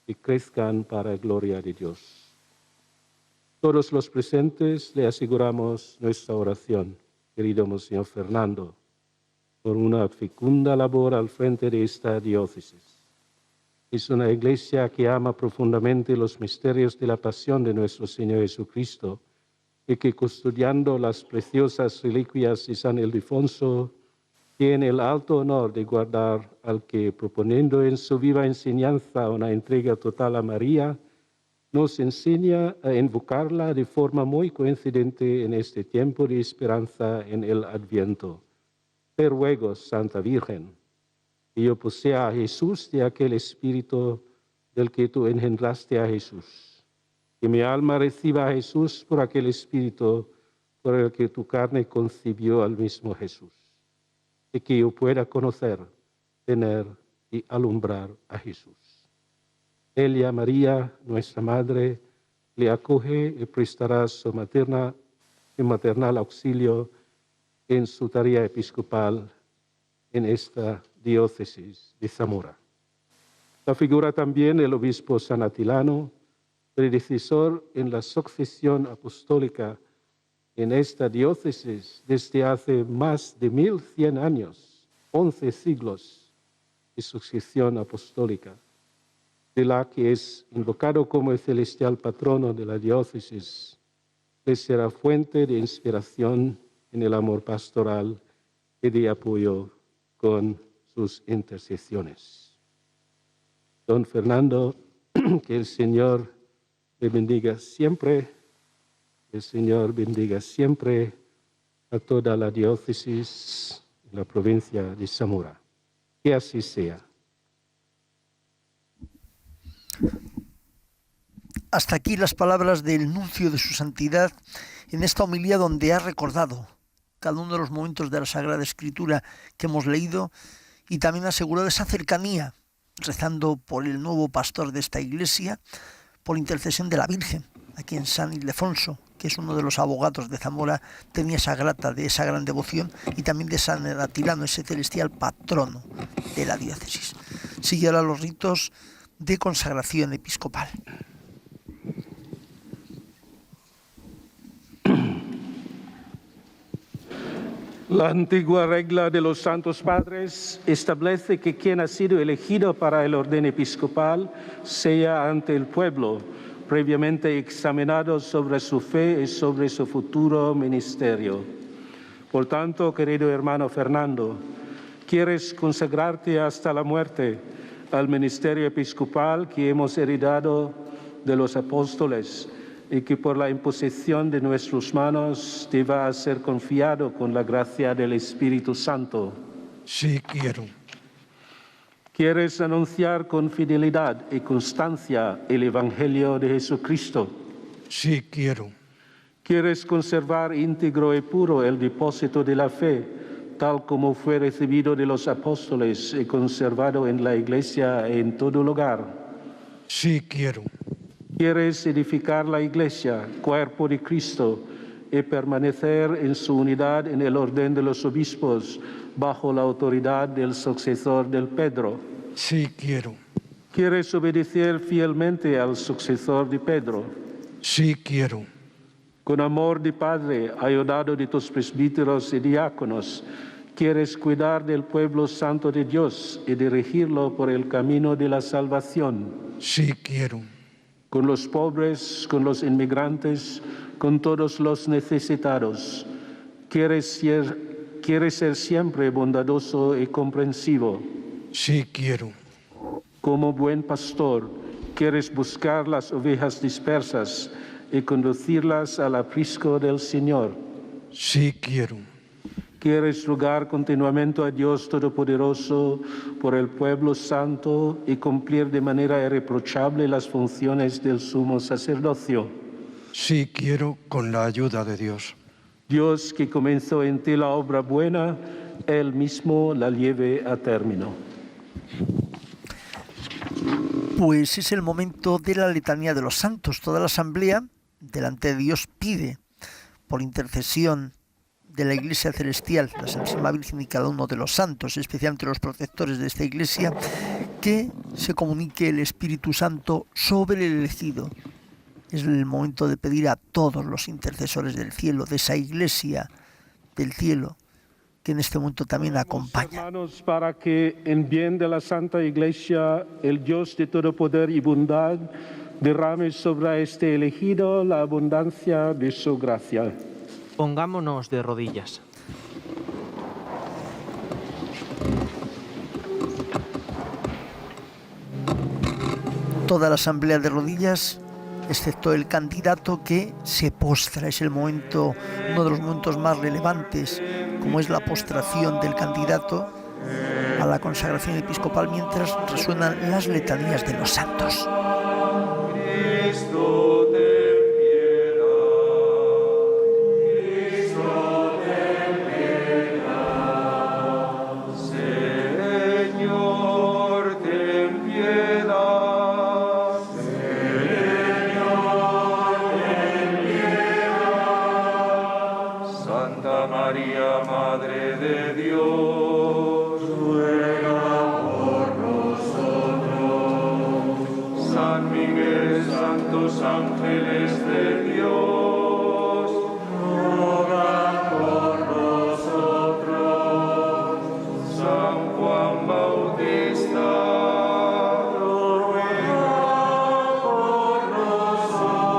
y crezcan para la gloria de Dios. Todos los presentes le aseguramos nuestra oración, querido Monseñor Fernando, por una fecunda labor al frente de esta diócesis. Es una iglesia que ama profundamente los misterios de la pasión de nuestro Señor Jesucristo y que, custodiando las preciosas reliquias de San Ildefonso, tiene el alto honor de guardar al que, proponiendo en su viva enseñanza una entrega total a María, nos enseña a invocarla de forma muy coincidente en este tiempo de esperanza en el Adviento. Te ruego, Santa Virgen, que yo posea a Jesús de aquel Espíritu del que tú engendraste a Jesús. Que mi alma reciba a Jesús por aquel Espíritu por el que tu carne concibió al mismo Jesús. Y que yo pueda conocer, tener y alumbrar a Jesús. Ella, María, nuestra Madre, le acoge y prestará su maternal auxilio en su tarea episcopal en esta diócesis de Zamora. La figura también el obispo San Atilano, predecesor en la sucesión apostólica en esta diócesis desde hace más de 1100 años, 11 siglos de sucesión apostólica, de la que es invocado como el celestial patrono de la diócesis, le será fuente de inspiración en el amor pastoral y de apoyo con sus intercesiones. Don Fernando, que el Señor le bendiga siempre, el Señor bendiga siempre a toda la diócesis, la provincia de Zamora. Que así sea. Hasta aquí las palabras del nuncio de su santidad en esta homilía donde ha recordado cada uno de los momentos de la Sagrada Escritura que hemos leído y también ha asegurado esa cercanía, rezando por el nuevo pastor de esta iglesia, por intercesión de la Virgen, a quien San Ildefonso, que es uno de los abogados de Zamora, tenía esa gran devoción, y también de San Atilano, ese celestial patrono de la diócesis. Sigue ahora los ritos de consagración episcopal. La antigua regla de los Santos Padres establece que quien ha sido elegido para el orden episcopal sea ante el pueblo, previamente examinado sobre su fe y sobre su futuro ministerio. Por tanto, querido hermano Fernando, ¿quieres consagrarte hasta la muerte al ministerio episcopal que hemos heredado de los apóstoles y que por la imposición de nuestras manos te va a ser confiado con la gracia del Espíritu Santo? Sí, quiero. ¿Quieres anunciar con fidelidad y constancia el Evangelio de Jesucristo? Sí, quiero. ¿Quieres conservar íntegro y puro el depósito de la fe, tal como fue recibido de los apóstoles y conservado en la Iglesia y en todo lugar? Sí, quiero. ¿Quieres edificar la Iglesia, cuerpo de Cristo, y permanecer en su unidad en el orden de los obispos, bajo la autoridad del sucesor del Pedro? Sí, quiero. ¿Quieres obedecer fielmente al sucesor de Pedro? Sí, quiero. Con amor de Padre, ayudado de tus presbíteros y diáconos, ¿quieres cuidar del pueblo santo de Dios y dirigirlo por el camino de la salvación? Sí, quiero. Con los pobres, con los inmigrantes, con todos los necesitados, ¿quieres ser siempre bondadoso y comprensivo? Sí, quiero. Como buen pastor, Quieres buscar las ovejas dispersas y conducirlas al aprisco del Señor. Sí quiero. Quieres rogar continuamente a Dios Todopoderoso por el pueblo santo y cumplir de manera irreprochable las funciones del sumo sacerdocio. Sí quiero, con la ayuda de Dios. Dios, que comenzó en ti la obra buena, Él mismo la lleve a término. Pues es el momento de la letanía de los santos. Toda la asamblea delante de Dios pide, por intercesión de la Iglesia Celestial, la Santísima Virgen y cada uno de los santos, especialmente los protectores de esta Iglesia, que se comunique el Espíritu Santo sobre el elegido. Es el momento de pedir a todos los intercesores del cielo, de esa Iglesia del cielo, que en este momento también acompaña. Hermanos, para que en bien de la Santa Iglesia, el Dios de todo poder y bondad, derrame sobre este elegido la abundancia de su gracia. Pongámonos de rodillas. Toda la asamblea de rodillas, excepto el candidato que se postra. Es el momento, uno de los momentos más relevantes, como es la postración del candidato a la consagración episcopal, mientras resuenan las letanías de los santos. Cristo, ten piedad. Cristo, ten piedad. Señor, ten piedad. Señor, ten piedad. Santa María, Madre de Dios, ruega por nosotros. San Miguel, santos ángeles de Dios, ruega por nosotros. San Juan Bautista, ruega por nosotros.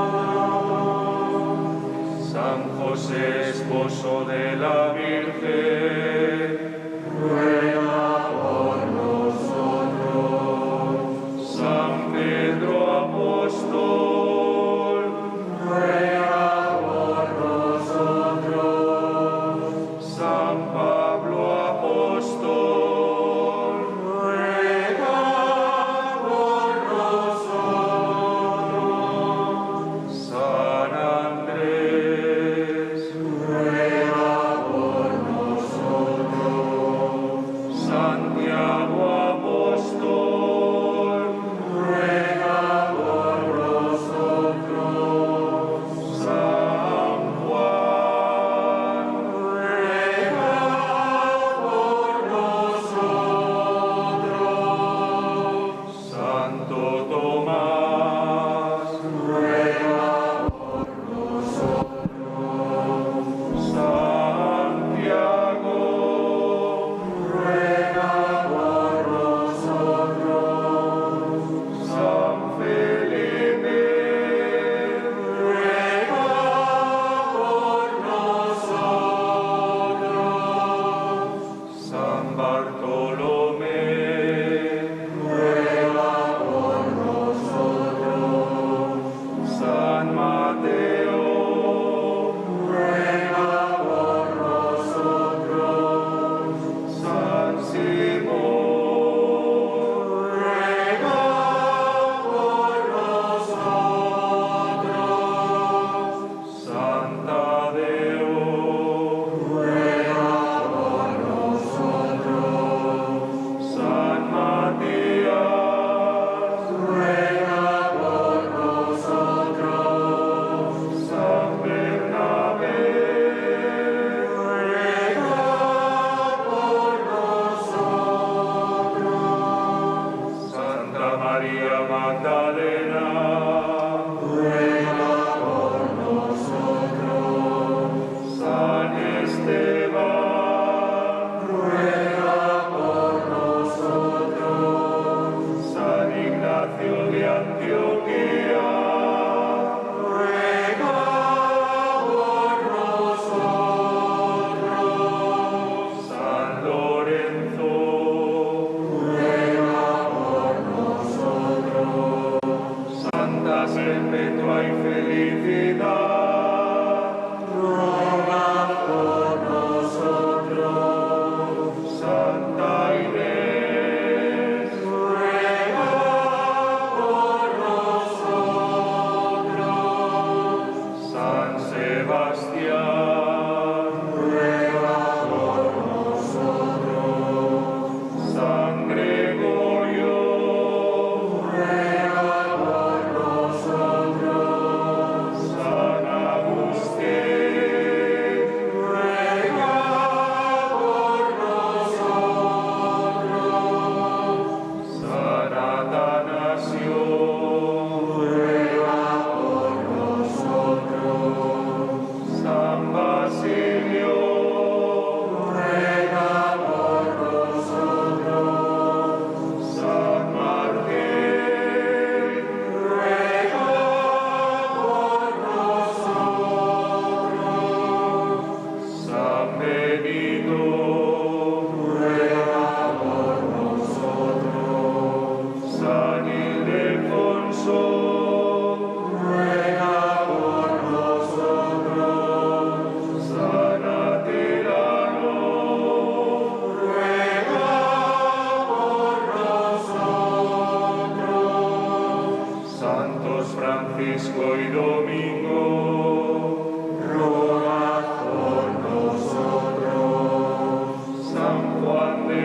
San José, esposo de la Virgen, ruega por nosotros. San Pedro apóstol, ruega por nosotros. San Pablo apóstol, ruega por nosotros. San Andrés, ruega por nosotros. Santiago apóstol, ruega por nosotros. San Juan, ruega por nosotros. Santo Tomás, ruega por nosotros. Santiago, ruega por nosotros. San Felipe, ruega por nosotros. San Bartolomé, ruega por nosotros. San Mateo, ruega por nosotros. San Simón, ruega por nosotros. San Tadeo, ruega por nosotros.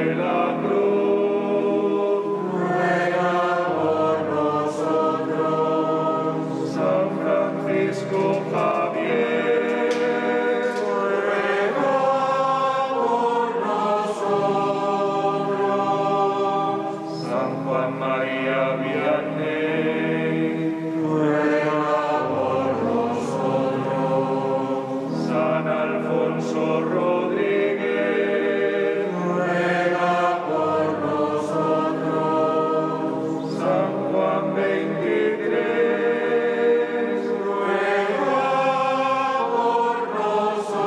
de la cruz, ruega por nosotros. San Francisco Javier, ruega por nosotros. San Juan María Vianney, ruega por nosotros. San Alfonso Rodríguez, ruega por nosotros. San Juan 23, ruega por nosotros.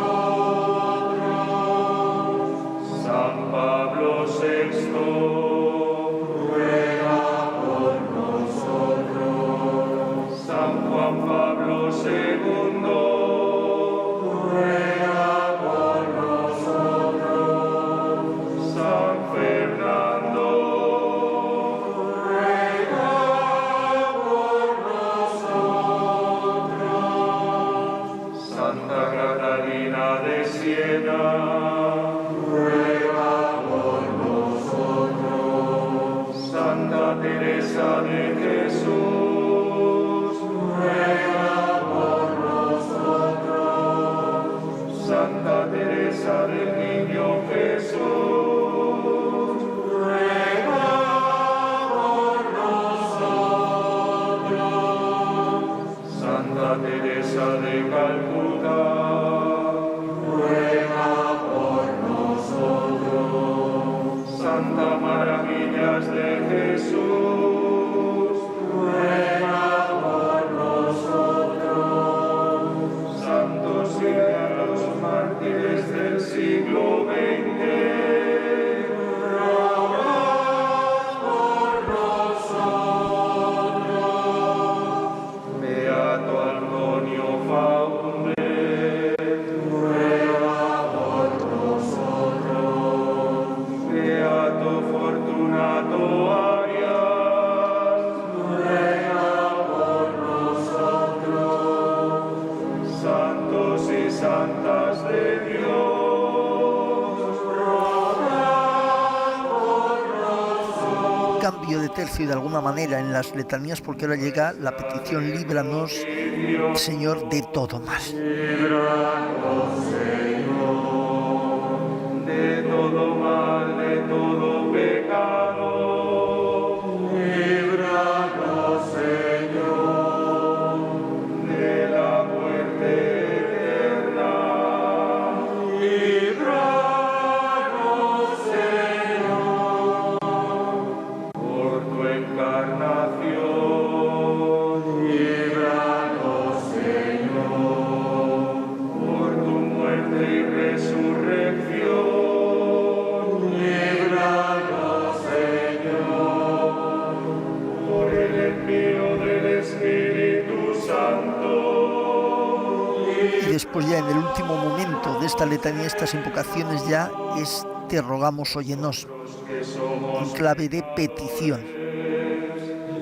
San Pablo VI, ruega por nosotros. San Juan Pablo II, ruega por nosotros. San Fernando, ruega por nosotros. Santa Catalina de Siena, ruega por nosotros. Santa Teresa de Jesús, ruega por nosotros. Santa Teresa del Niño Jesús, ruega por nosotros. Santa Teresa de Calcuta, ruega por nosotros. Santa Maravillas de Jesús, ruega por nosotros. Santos y los mártires del siglo XX, rogad por nosotros. Beato Antonio Faunde, ruega por nosotros. Beato Fortunato Arias, ruega por nosotros. Santos y santas de Dios, rogad por nosotros. Cambio de tercio de alguna manera en las letanías, porque ahora llega la petición: líbranos, Señor, de todo mal. Líbranos, Señor, de todo mal, de todo pecado. Líbranos, Señor, de la muerte eterna. Líbranos, Señor, por tu encarnación. Líbranos, Señor, por tu muerte y resurrección. Líbranos, Señor, por el envío del Espíritu Santo. Y después, ya en el último momento de esta letanía, estas invocaciones ya es: te rogamos, óyenos, en clave de petición.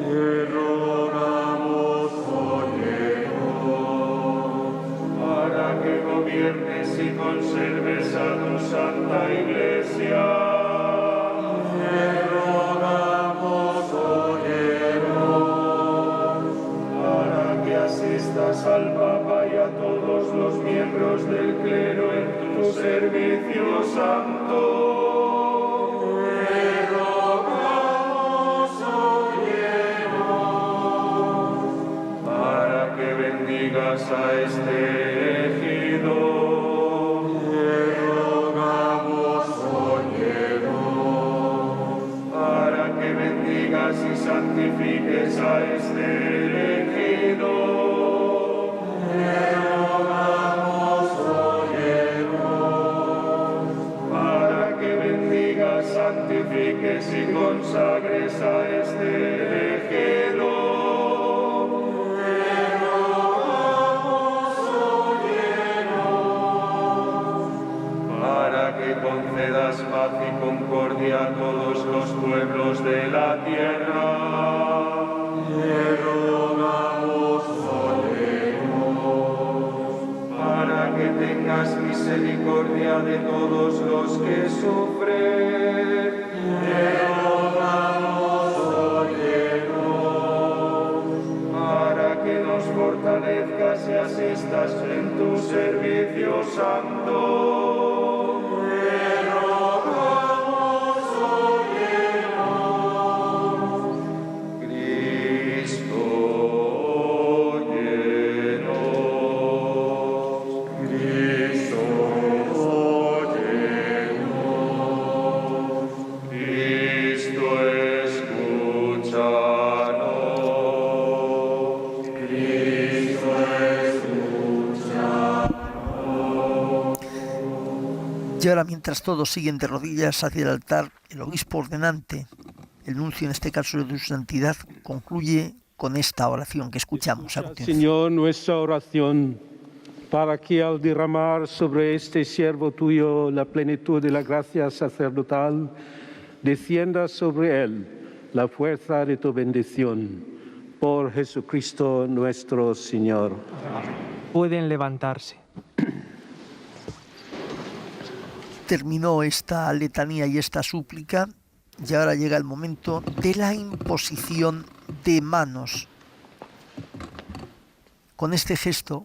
Te rogamos, óyenos, para que gobiernes y conserves a tu Santa Iglesia. Te rogamos, óyenos, para que asistas al Papa y a todos los miembros del clero en tu servicio santo. Te rogamos, óyenos, para que bendigas a este elegido. Te rogamos, óyenos, para que bendigas y santifiques a este elegido. Te rogamos, óyenos, para que bendigas, santifiques y consagres a este elegido. Te rogamos, óyenos, para que concedas paz y concordia a todos los pueblos de la tierra. Te rogamos, óyenos, para que tengas tengas misericordia de todos los que sufren. Te rogamos, óyenos. Para que nos fortalezcas y asistas en tu servicio santo. Te rogamos, óyenos. Cristo, óyenos. Cristo, óyenos. Cristo, escúchanos. Cristo, escúchanos. Y ahora, mientras todos siguen de rodillas hacia el altar, el obispo ordenante, el nuncio en este caso de su santidad, concluye con esta oración que escuchamos a continuación. Señor, nuestra oración, para que al derramar sobre este siervo tuyo la plenitud de la gracia sacerdotal, descienda sobre él la fuerza de tu bendición. Por Jesucristo nuestro Señor. Pueden levantarse. Terminó esta letanía y esta súplica, y ahora llega el momento de la imposición de manos. Con este gesto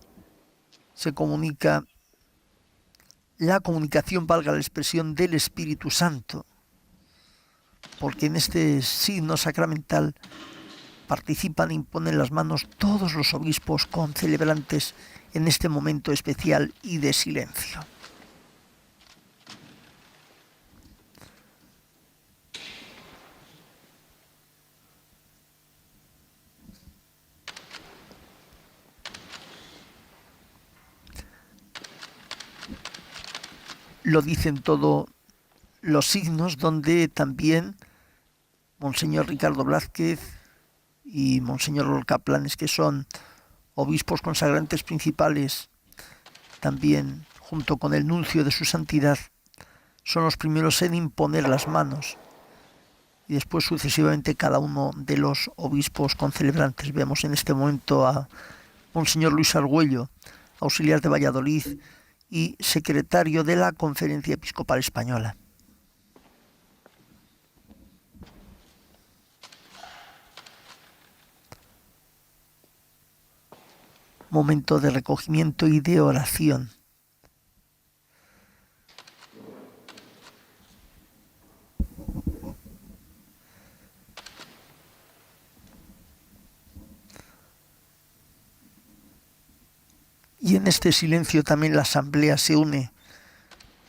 se comunica la comunicación, valga la expresión, del Espíritu Santo, porque en este signo sacramental participan e imponen las manos todos los obispos concelebrantes en este momento especial y de silencio. Lo dicen todos los signos, donde también Monseñor Ricardo Blázquez y Monseñor Lorca Planes, que son obispos consagrantes principales, también junto con el nuncio de su santidad, son los primeros en imponer las manos, y después sucesivamente cada uno de los obispos concelebrantes. Vemos en este momento a Monseñor Luis Argüello, auxiliar de Valladolid y secretario de la Conferencia Episcopal Española. Momento de recogimiento y de oración. Y en este silencio también la asamblea se une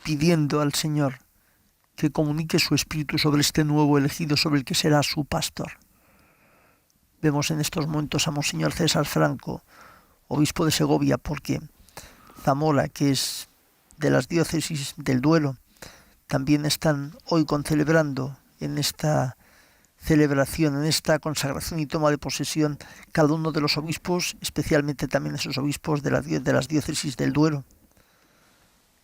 pidiendo al Señor que comunique su espíritu sobre este nuevo elegido, sobre el que será su pastor. Vemos en estos momentos a Monseñor César Franco, obispo de Segovia, porque Zamora, que es de las diócesis del Duero, también están hoy concelebrando en esta celebración, en esta consagración y toma de posesión, cada uno de los obispos, especialmente también esos obispos de las diócesis del Duero,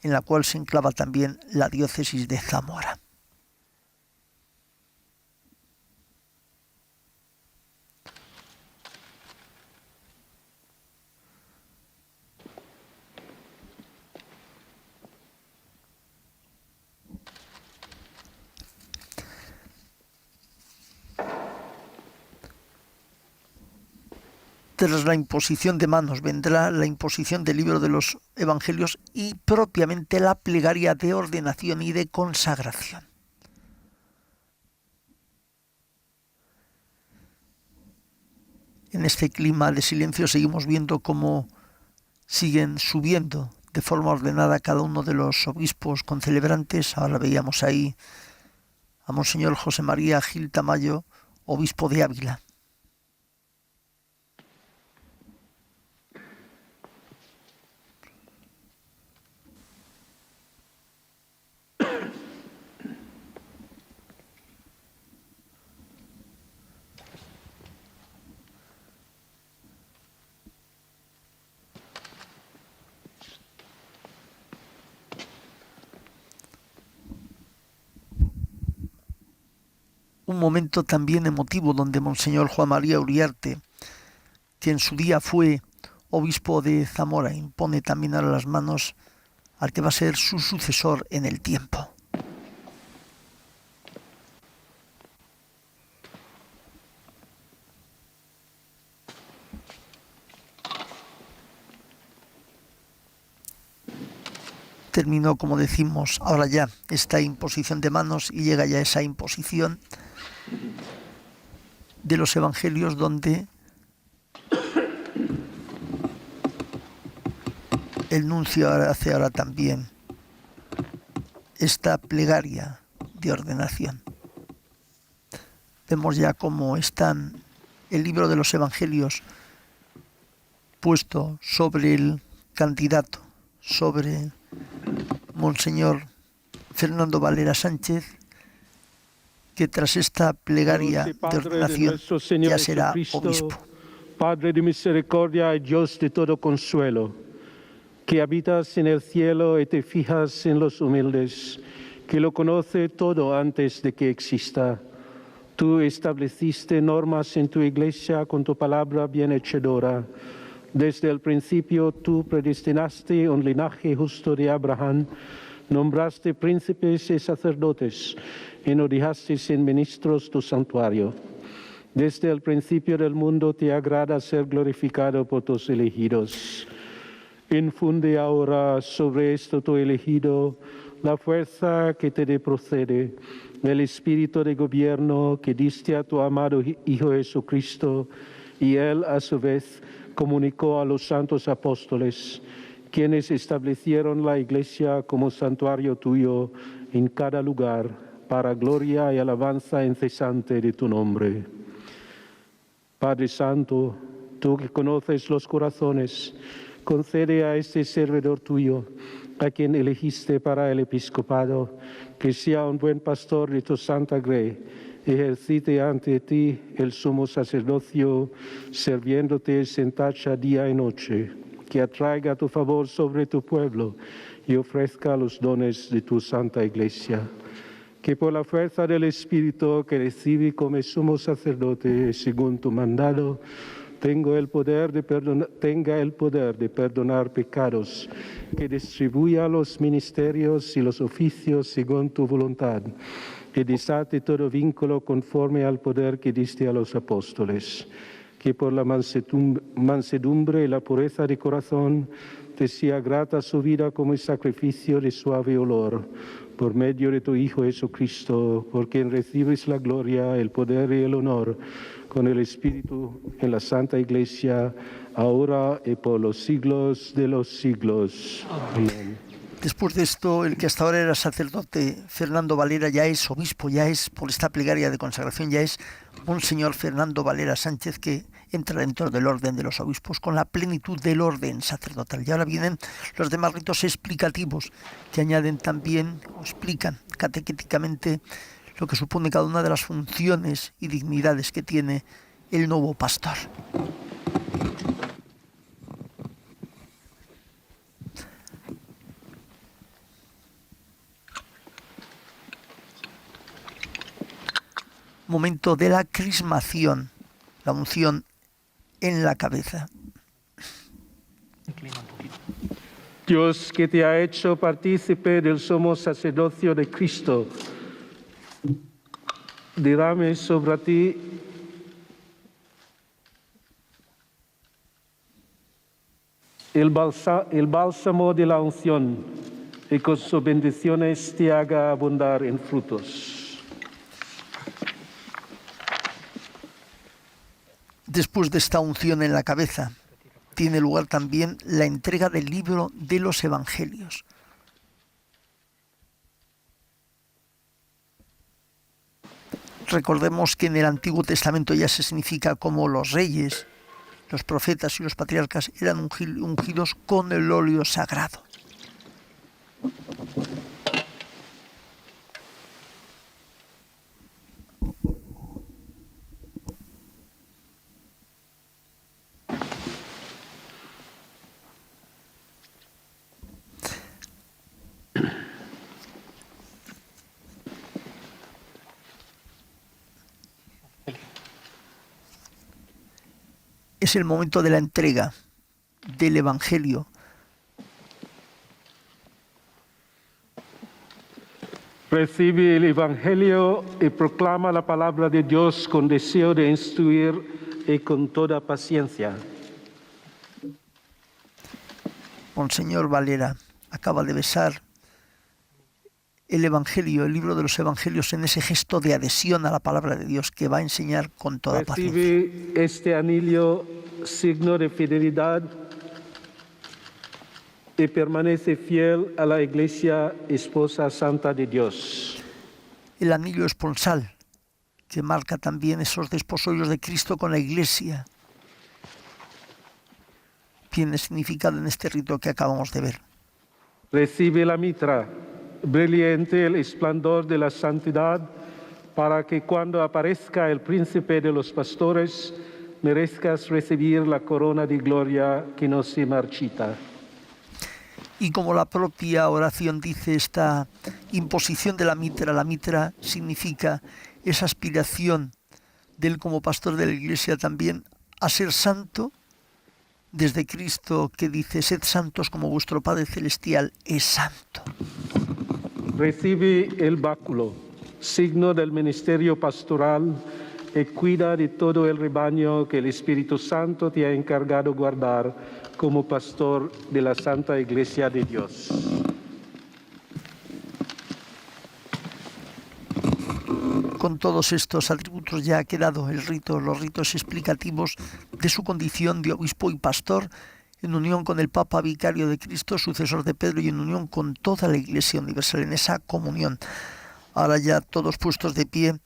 en la cual se enclava también la diócesis de Zamora. Tras la imposición de manos vendrá la imposición del libro de los Evangelios y propiamente la plegaria de ordenación y de consagración. En este clima de silencio seguimos viendo cómo siguen subiendo de forma ordenada cada uno de los obispos concelebrantes. Ahora veíamos ahí a Monseñor José María Gil Tamayo, obispo de Ávila. Un momento también emotivo donde Monseñor Juan María Uriarte, que en su día fue obispo de Zamora, impone también ahora las manos al que va a ser su sucesor en el tiempo. Terminó, como decimos, ahora ya esta imposición de manos y llega ya esa imposición de los evangelios, donde el nuncio hace ahora también esta plegaria de ordenación. Vemos ya cómo está el libro de los evangelios puesto sobre el candidato, sobre Monseñor Fernando Valera Sánchez, que tras esta plegaria de ordenación ya será obispo. Padre de misericordia y Dios de todo consuelo, que habitas en el cielo y te fijas en los humildes, que lo conoce todo antes de que exista. Tú estableciste normas en tu iglesia con tu palabra bienhechedora. Desde el principio tú predestinaste un linaje justo de Abraham, nombraste príncipes y sacerdotes, y no dejaste sin ministros tu santuario. Desde el principio del mundo te agrada ser glorificado por tus elegidos. Infunde ahora sobre esto tu elegido la fuerza que te procede, el espíritu de gobierno que diste a tu amado Hijo Jesucristo, y Él a su vez comunicó a los santos apóstoles, quienes establecieron la Iglesia como santuario tuyo en cada lugar, para gloria y alabanza incesante de tu nombre. Padre Santo, tú que conoces los corazones, concede a este servidor tuyo, a quien elegiste para el episcopado, que sea un buen pastor de tu santa grey, ejercite ante ti el sumo sacerdocio, sirviéndote sin tacha día y noche, que atraiga tu favor sobre tu pueblo y ofrezca los dones de tu santa iglesia. Que por la fuerza del Espíritu que recibe como sumo sacerdote según tu mandado, tenga el poder de perdonar pecados, que distribuya los ministerios y los oficios según tu voluntad, y desate todo vínculo conforme al poder que diste a los apóstoles. Que por la mansedumbre y la pureza de corazón te sea grata su vida como sacrificio de suave olor, por medio de tu Hijo Jesucristo, por quien recibes la gloria, el poder y el honor, con el Espíritu en la Santa Iglesia, ahora y por los siglos de los siglos. Amén. Después de esto, el que hasta ahora era sacerdote, Fernando Valera, ya es obispo, ya es, por esta plegaria de consagración, ya es Monseñor Fernando Valera Sánchez, que entra dentro del orden de los obispos con la plenitud del orden sacerdotal. Y ahora vienen los demás ritos explicativos, que añaden también, o explican catequéticamente lo que supone cada una de las funciones y dignidades que tiene el nuevo pastor. Momento de la crismación, la unción en la cabeza. Dios, que te ha hecho partícipe del sumo sacerdocio de Cristo, derrame sobre ti el bálsamo de la unción, y con sus bendiciones te haga abundar en frutos. Después de esta unción en la cabeza, tiene lugar también la entrega del libro de los Evangelios. Recordemos que en el Antiguo Testamento ya se significa como los reyes, los profetas y los patriarcas eran ungidos con el óleo sagrado. Es el momento de la entrega del Evangelio Recibe el Evangelio y proclama la palabra de Dios con deseo de instruir y con toda paciencia. Monseñor Valera acaba de besar el Evangelio, el libro de los Evangelios, en ese gesto de adhesión a la palabra de Dios que va a enseñar con toda paciencia. Recibe este anillo, signo de fidelidad, y permanece fiel a la Iglesia, esposa santa de Dios. El anillo esponsal, que marca también esos desposorios de Cristo con la Iglesia, tiene significado en este rito que acabamos de ver. Recibe la mitra, brillante el esplendor de la santidad, para que cuando aparezca el príncipe de los pastores, merezcas recibir la corona de gloria que no se marchita. Y como la propia oración dice, esta imposición de la mitra significa esa aspiración de él como pastor de la Iglesia también a ser santo, desde Cristo que dice, sed santos como vuestro Padre Celestial es santo. Recibe el báculo, signo del ministerio pastoral, y cuida de todo el rebaño que el Espíritu Santo te ha encargado guardar como pastor de la Santa Iglesia de Dios. Con todos estos atributos ya ha quedado el rito, los ritos explicativos de su condición de obispo y pastor, en unión con el Papa Vicario de Cristo, sucesor de Pedro, y en unión con toda la Iglesia universal, en esa comunión. Ahora ya todos puestos de pie,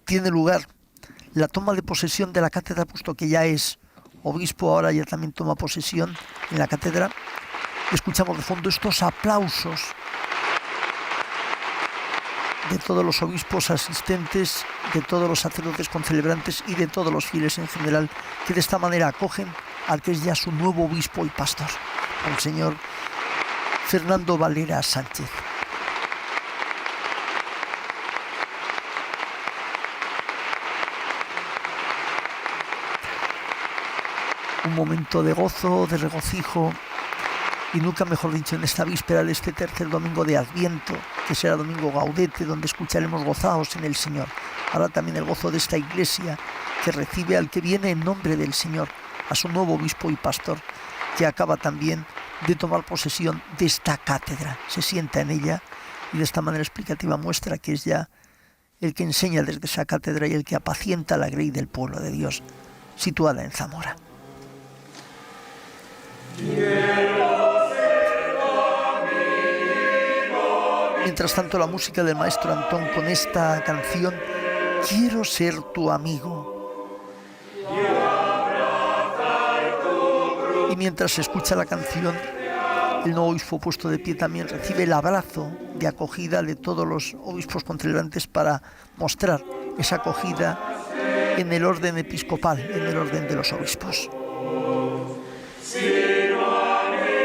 tiene lugar la toma de posesión de la cátedra, puesto que ya es obispo, ahora ya también toma posesión en la cátedra. Escuchamos de fondo estos aplausos de todos los obispos asistentes, de todos los sacerdotes concelebrantes y de todos los fieles en general, que de esta manera acogen al que es ya su nuevo obispo y pastor, el señor Fernando Valera Sánchez. Un momento de gozo, de regocijo, y nunca mejor dicho, en esta víspera de este tercer domingo de Adviento, que será domingo Gaudete, donde escucharemos gozaos en el Señor. Ahora también el gozo de esta Iglesia que recibe al que viene en nombre del Señor, a su nuevo obispo y pastor, que acaba también de tomar posesión de esta cátedra. Se sienta en ella y de esta manera explicativa muestra que es ya el que enseña desde esa cátedra y el que apacienta la grey del pueblo de Dios, situada en Zamora. Mientras tanto, la música del maestro Antón con esta canción, Quiero ser tu amigo. Y mientras se escucha la canción, el nuevo obispo puesto de pie también recibe el abrazo de acogida de todos los obispos concelebrantes para mostrar esa acogida en el orden episcopal, en el orden de los obispos. Quiero ser tu amigo.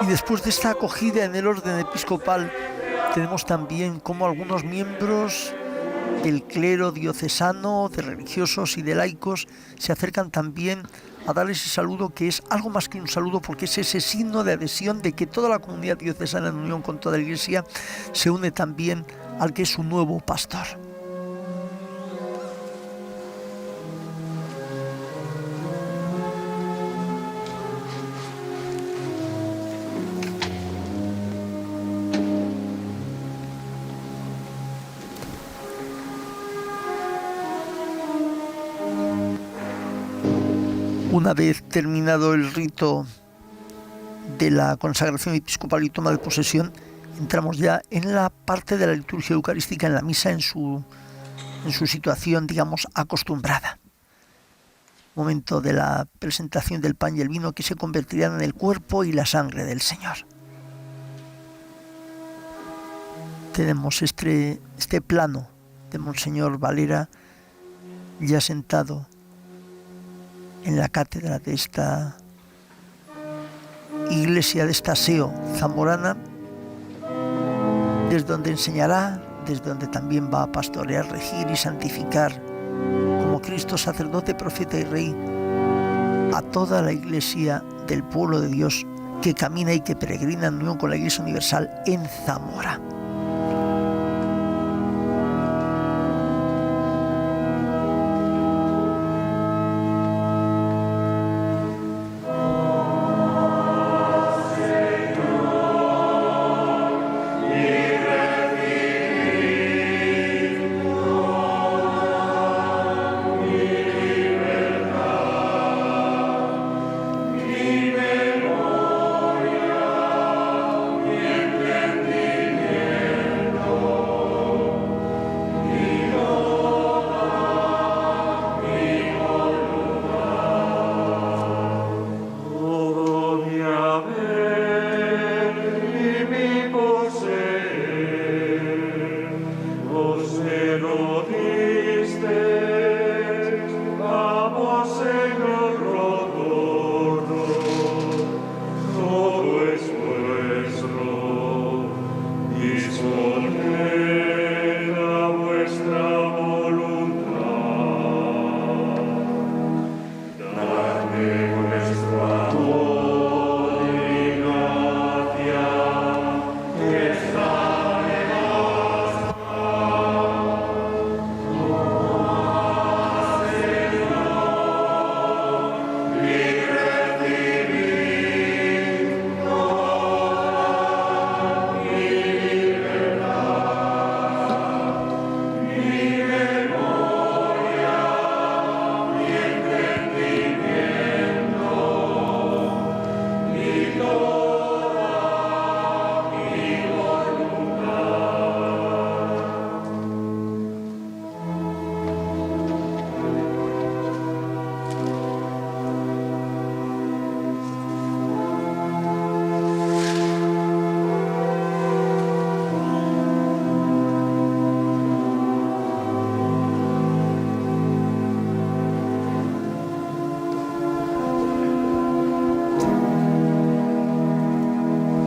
Y después de esta acogida en el orden episcopal, tenemos también como algunos miembros del clero diocesano, de religiosos y de laicos, se acercan también a dar ese saludo, que es algo más que un saludo, porque es ese signo de adhesión de que toda la comunidad diocesana, en unión con toda la Iglesia, se une también al que es su nuevo pastor. Una vez terminado el rito de la consagración episcopal y toma de posesión, entramos ya en la parte de la liturgia eucarística, en la misa en su situación, digamos, acostumbrada. Momento de la presentación del pan y el vino, que se convertirán en el cuerpo y la sangre del Señor. Tenemos este plano de Monseñor Valera ya sentado en la cátedra de esta iglesia, de esta SEO zamorana, desde donde enseñará, desde donde también va a pastorear, regir y santificar como Cristo, sacerdote, profeta y rey, a toda la iglesia del pueblo de Dios que camina y que peregrina en unión con la Iglesia Universal en Zamora.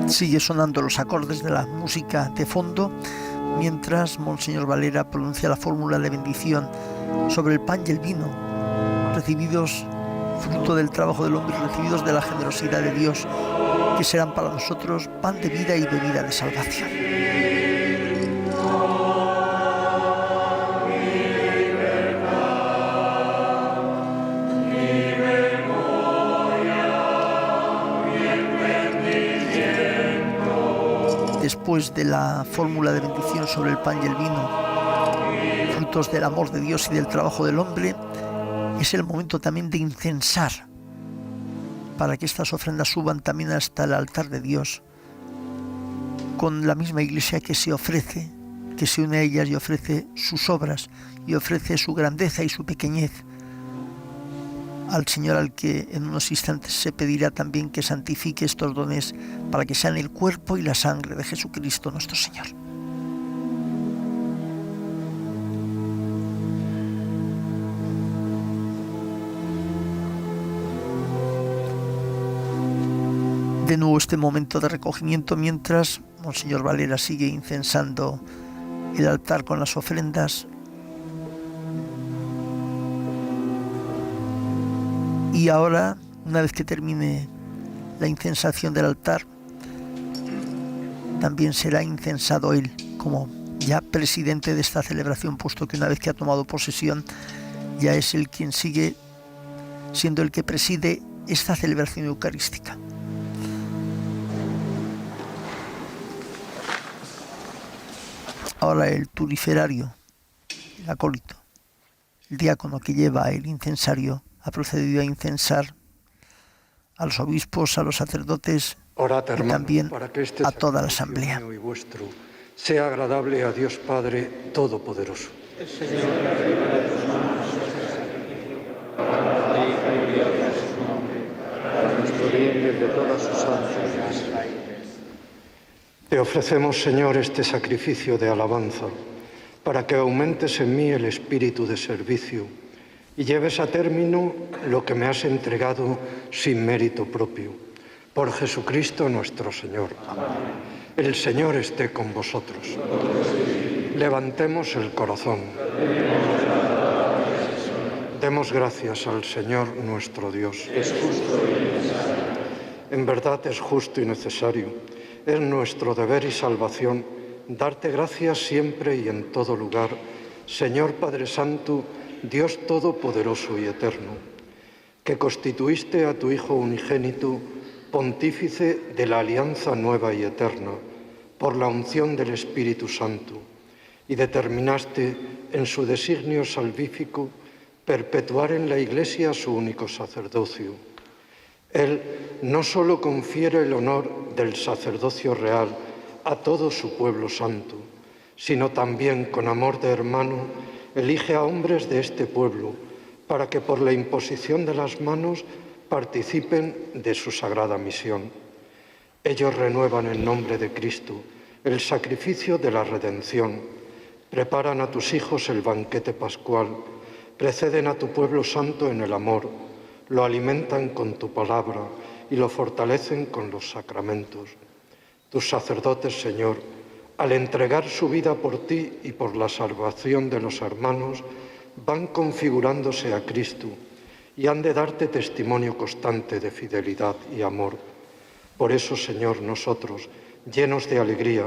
Sigue sonando los acordes de la música de fondo, mientras Monseñor Valera pronuncia la fórmula de bendición sobre el pan y el vino, recibidos fruto del trabajo del hombre, recibidos de la generosidad de Dios, que serán para nosotros pan de vida y bebida de salvación. Después de la fórmula de bendición sobre el pan y el vino, frutos del amor de Dios y del trabajo del hombre, es el momento también de incensar, para que estas ofrendas suban también hasta el altar de Dios, con la misma Iglesia que se ofrece, que se une a ellas y ofrece sus obras, y ofrece su grandeza y su pequeñez al Señor, al que en unos instantes se pedirá también que santifique estos dones para que sean el cuerpo y la sangre de Jesucristo nuestro Señor. de nuevo este momento de recogimiento mientras Monseñor Valera sigue incensando el altar con las ofrendas. Y ahora, una vez que termine la incensación del altar, también será incensado él como ya presidente de esta celebración, puesto que una vez que ha tomado posesión ya es él quien sigue siendo el que preside esta celebración eucarística. Ahora el turiferario, el acólito, el diácono que lleva el incensario, ha procedido a incensar a los obispos, a los sacerdotes, Orad, hermanos, y también para que este a toda la sacrificio asamblea. mío y vuestro sea agradable a Dios Padre Todopoderoso. El Señor reciba de tus manos para nuestro bien y el de todas sus santos. Te ofrecemos, Señor, este sacrificio de alabanza, para que aumentes en mí el espíritu de servicio y lleves a término lo que me has entregado sin mérito propio. Por Jesucristo nuestro Señor. El Señor esté con vosotros. Levantemos el corazón. Demos gracias al Señor nuestro Dios. Es justo y necesario. En verdad es justo y necesario. Es nuestro deber y salvación darte gracias siempre y en todo lugar, Señor Padre Santo, Dios Todopoderoso y Eterno, que constituiste a tu Hijo unigénito, pontífice de la alianza nueva y eterna, por la unción del Espíritu Santo, y determinaste en su designio salvífico perpetuar en la Iglesia su único sacerdocio. Él no solo confiere el honor del sacerdocio real a todo su pueblo santo, sino también, con amor de hermano, elige a hombres de este pueblo para que por la imposición de las manos participen de su sagrada misión. Ellos renuevan en nombre de Cristo el sacrificio de la redención, preparan a tus hijos el banquete pascual, preceden a tu pueblo santo en el amor, lo alimentan con tu palabra y lo fortalecen con los sacramentos. Tus sacerdotes, Señor, al entregar su vida por ti y por la salvación de los hermanos, van configurándose a Cristo y han de darte testimonio constante de fidelidad y amor. Por eso, Señor, nosotros, llenos de alegría,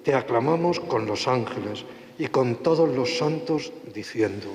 te aclamamos con los ángeles y con todos los santos, diciendo: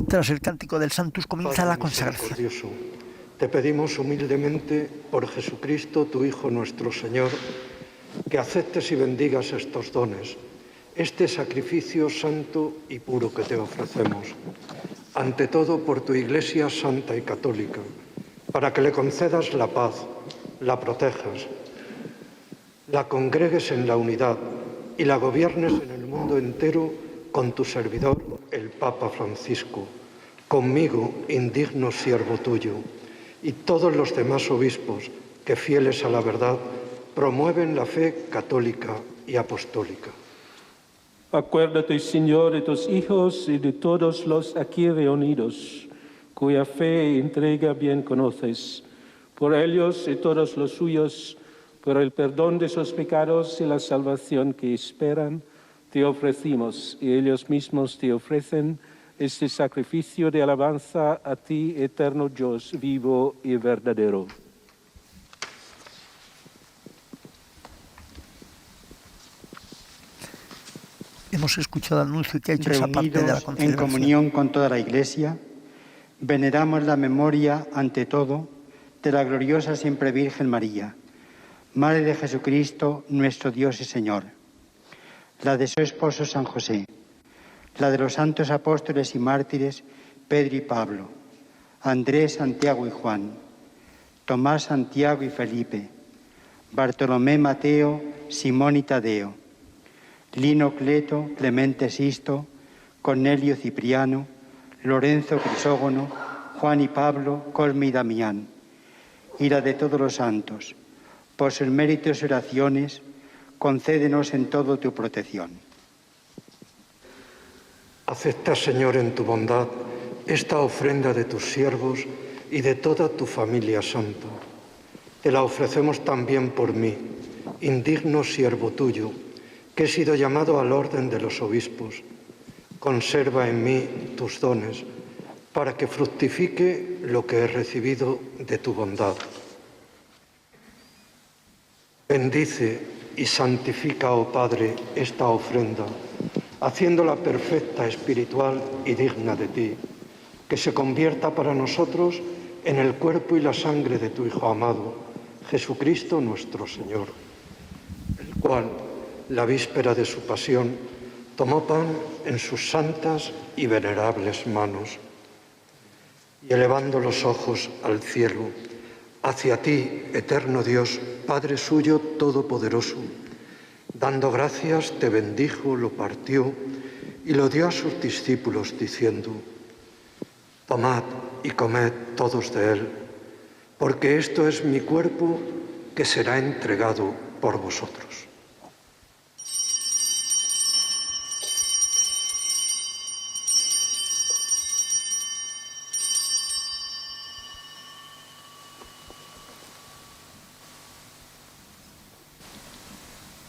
Tras el cántico del Santus comienza Padre la consagración. Te pedimos humildemente por Jesucristo, tu Hijo nuestro Señor, que aceptes y bendigas estos dones, este sacrificio santo y puro que te ofrecemos, ante todo por tu Iglesia santa y católica, para que le concedas la paz, la protejas, la congregues en la unidad y la gobiernes en el mundo entero con tu servidor, el Papa Francisco, conmigo, indigno siervo tuyo, y todos los demás obispos que, fieles a la verdad, promueven la fe católica y apostólica. Acuérdate, Señor, de tus hijos y de todos los aquí reunidos, cuya fe e entrega bien conoces, por ellos y todos los suyos, por el perdón de sus pecados y la salvación que esperan, te ofrecimos y ellos mismos te ofrecen este sacrificio de alabanza a ti, eterno Dios, vivo y verdadero. Hemos escuchado el anuncio que ha hecho esa parte de la Reunidos Confederación. en comunión con toda la Iglesia, veneramos la memoria, ante todo, de la gloriosa siempre Virgen María, Madre de Jesucristo, nuestro Dios y Señor, la de su esposo San José, la de los santos apóstoles y mártires Pedro y Pablo, Andrés, Santiago y Juan, Tomás, Santiago y Felipe, Bartolomé, Mateo, Simón y Tadeo, Lino, Cleto, Clemente, Sisto, Cornelio, Cipriano, Lorenzo, Crisógono, Juan y Pablo, Cosme y Damián, y la de todos los santos. Por sus méritos y oraciones, concédenos en todo tu protección. Acepta, Señor, en tu bondad esta ofrenda de tus siervos y de toda tu familia santa. Te la ofrecemos también por mí, indigno siervo tuyo, que he sido llamado al orden de los obispos. Conserva en mí tus dones, para que fructifique lo que he recibido de tu bondad. Bendice y santifica, oh Padre, esta ofrenda, haciéndola perfecta, espiritual y digna de ti, que se convierta para nosotros en el cuerpo y la sangre de tu Hijo amado, Jesucristo nuestro Señor, el cual, la víspera de su pasión, tomó pan en sus santas y venerables manos, y elevando los ojos al cielo, hacia ti, eterno Dios, Padre suyo todopoderoso, dando gracias, te bendijo, lo partió y lo dio a sus discípulos, diciendo: tomad y comed todos de él, porque esto es mi cuerpo que será entregado por vosotros.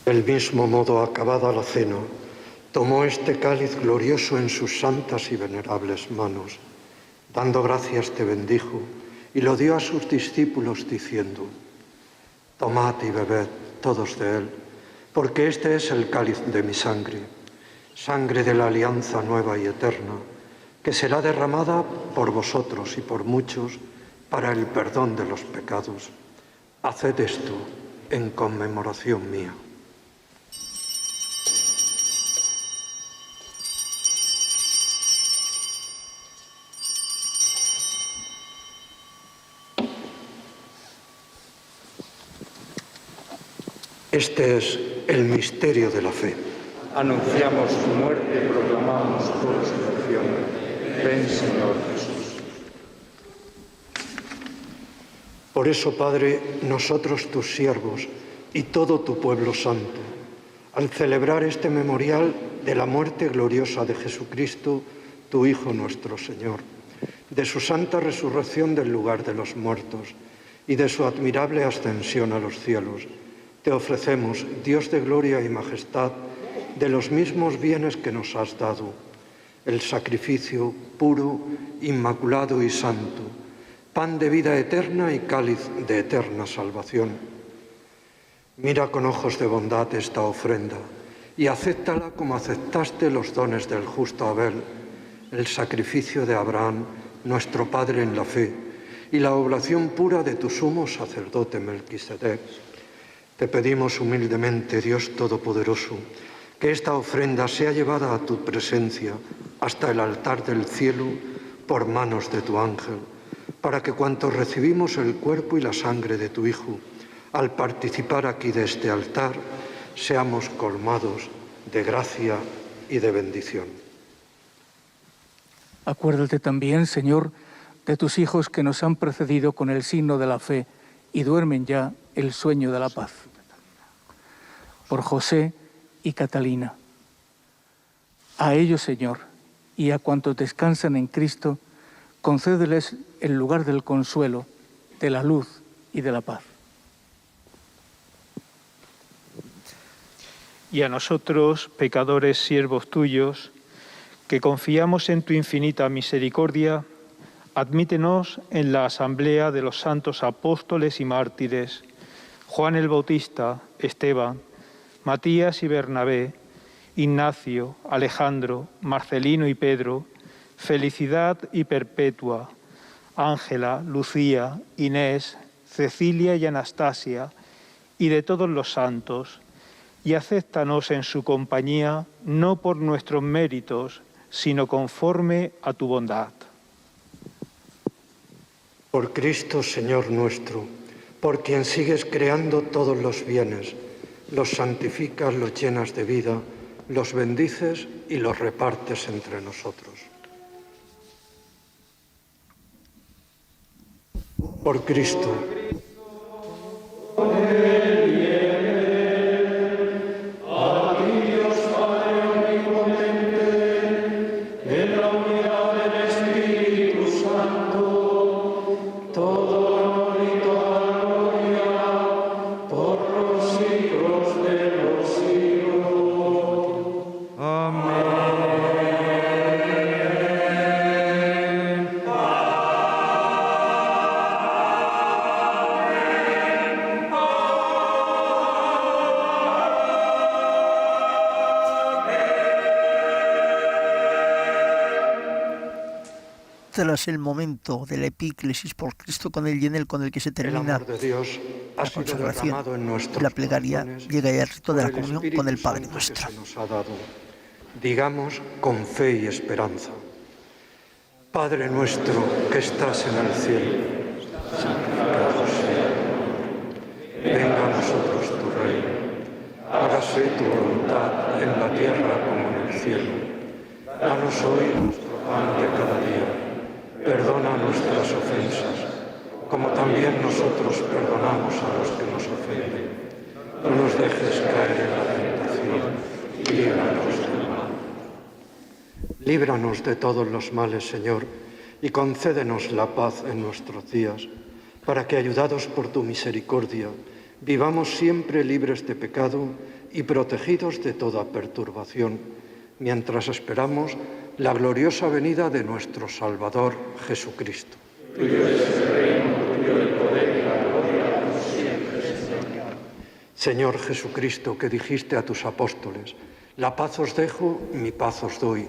Del mismo modo, acabada la cena, tomó este cáliz glorioso en sus santas y venerables manos. Dando gracias te bendijo y lo dio a sus discípulos diciendo: tomad y bebed todos de él, porque este es el cáliz de mi sangre, sangre de la alianza nueva y eterna, que será derramada por vosotros y por muchos para el perdón de los pecados. Haced esto en conmemoración mía. Este es el misterio de la fe. Anunciamos su muerte, proclamamos su resurrección. Ven, Señor Jesús. Por eso, Padre, nosotros tus siervos y todo tu pueblo santo, al celebrar este memorial de la muerte gloriosa de Jesucristo, tu Hijo nuestro Señor, de su santa resurrección del lugar de los muertos y de su admirable ascensión a los cielos, te ofrecemos, Dios de gloria y majestad, de los mismos bienes que nos has dado, el sacrificio puro, inmaculado y santo, pan de vida eterna y cáliz de eterna salvación. Mira con ojos de bondad esta ofrenda y acéptala como aceptaste los dones del justo Abel, el sacrificio de Abraham, nuestro Padre en la fe, y la oblación pura de tu sumo sacerdote Melquisedec. Te pedimos humildemente, Dios Todopoderoso, que esta ofrenda sea llevada a tu presencia hasta el altar del cielo por manos de tu ángel, para que cuantos recibimos el cuerpo y la sangre de tu Hijo, al participar aquí de este altar, seamos colmados de gracia y de bendición. Acuérdate también, Señor, de tus hijos que nos han precedido con el signo de la fe y duermen ya el sueño de la paz. Por José y Catalina. A ellos, Señor, y a cuantos descansan en Cristo, concédeles el lugar del consuelo, de la luz y de la paz. Y a nosotros, pecadores siervos tuyos, que confiamos en tu infinita misericordia, admítenos en la asamblea de los santos apóstoles y mártires, Juan el Bautista, Esteban, Matías y Bernabé, Ignacio, Alejandro, Marcelino y Pedro, Felicidad y Perpetua, Ángela, Lucía, Inés, Cecilia y Anastasia, y de todos los santos, y acéptanos en su compañía, no por nuestros méritos, sino conforme a tu bondad. Por Cristo, Señor nuestro, por quien sigues creando todos los bienes, los santificas, los llenas de vida, los bendices y los repartes entre nosotros. Por Cristo, tras el momento de la epíclesis por Cristo con él y en él, con el que se termina la consagración, la plegaria, llega ya el rito de la comunión con el Padre nuestro. Digamos con fe y esperanza: Padre nuestro que estás en el cielo, santificado sea tu nombre. Venga a nosotros tu reino. Hágase tu voluntad en la tierra como en el cielo. Danos hoy nuestro pan de cada día. Perdona nuestras ofensas, como también nosotros perdonamos a los que nos ofenden. No nos dejes caer en la tentación y líbranos del mal. Líbranos de todos los males, Señor, y concédenos la paz en nuestros días, para que, ayudados por tu misericordia, vivamos siempre libres de pecado y protegidos de toda perturbación, mientras esperamos la gloriosa venida de nuestro Salvador Jesucristo. Tuyo es el reino, tuyo el poder y la gloria por siempre, Señor. Señor Jesucristo, que dijiste a tus apóstoles: la paz os dejo, mi paz os doy.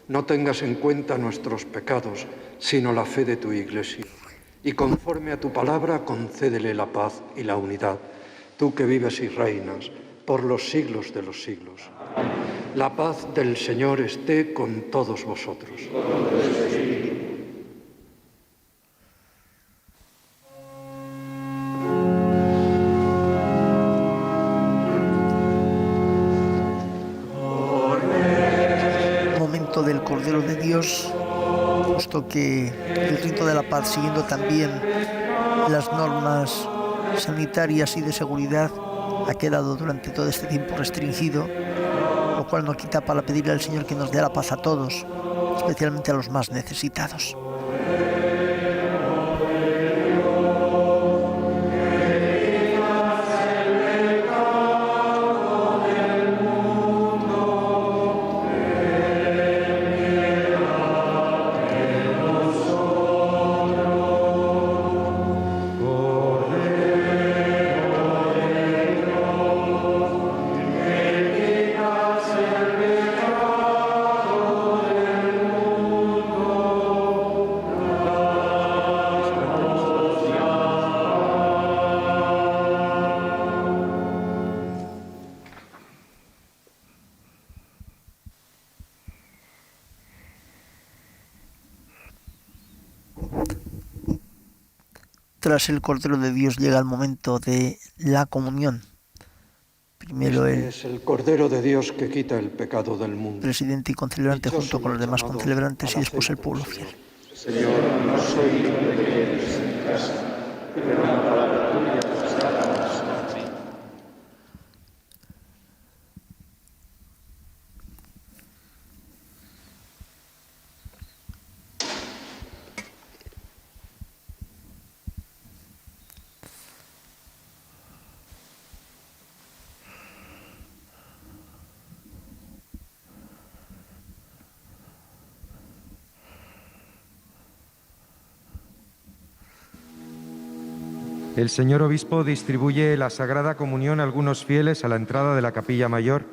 No tengas en cuenta nuestros pecados, sino la fe de tu Iglesia. Y conforme a tu palabra, concédele la paz y la unidad, tú que vives y reinas por los siglos de los siglos. La paz del Señor esté con todos vosotros. Momento del Cordero de Dios, puesto que el rito de la paz, siguiendo también las normas sanitarias y de seguridad, ha quedado durante todo este tiempo restringido, lo cual no quita para pedirle al Señor que nos dé la paz a todos, especialmente a los más necesitados. Tras el Cordero de Dios llega el momento de la comunión. Primero es el Cordero de Dios que quita el pecado del mundo. Presidente y concelebrante junto con los demás concelebrantes y después el pueblo fiel. Señor, no soy digno de que entres en mi casa, pero una palabra tuya bastará. El señor obispo distribuye la Sagrada Comunión a algunos fieles a la entrada de la capilla mayor.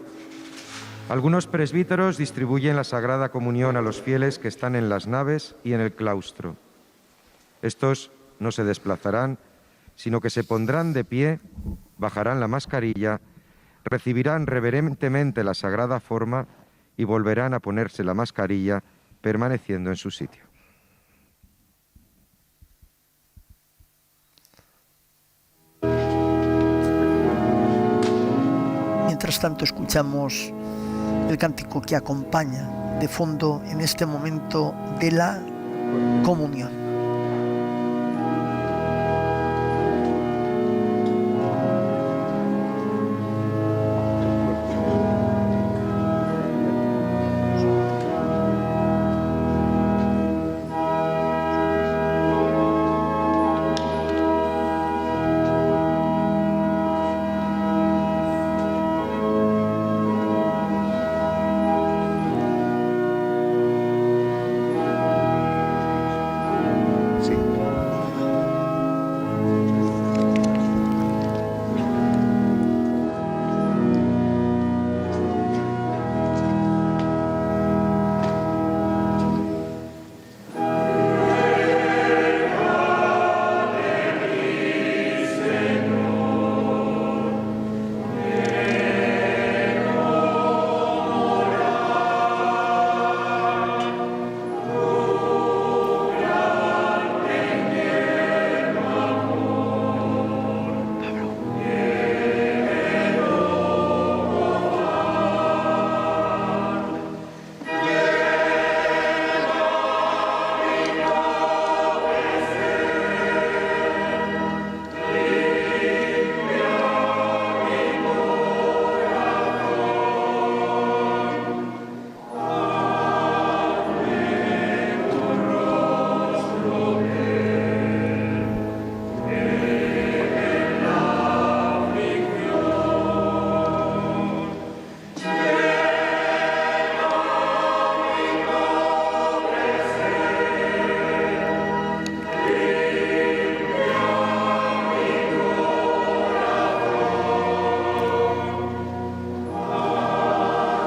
Algunos presbíteros distribuyen la Sagrada Comunión a los fieles que están en las naves y en el claustro. Estos no se desplazarán, sino que se pondrán de pie, bajarán la mascarilla, recibirán reverentemente la sagrada forma y volverán a ponerse la mascarilla permaneciendo en su sitio. Mientras tanto escuchamos el cántico que acompaña de fondo en este momento de la comunión.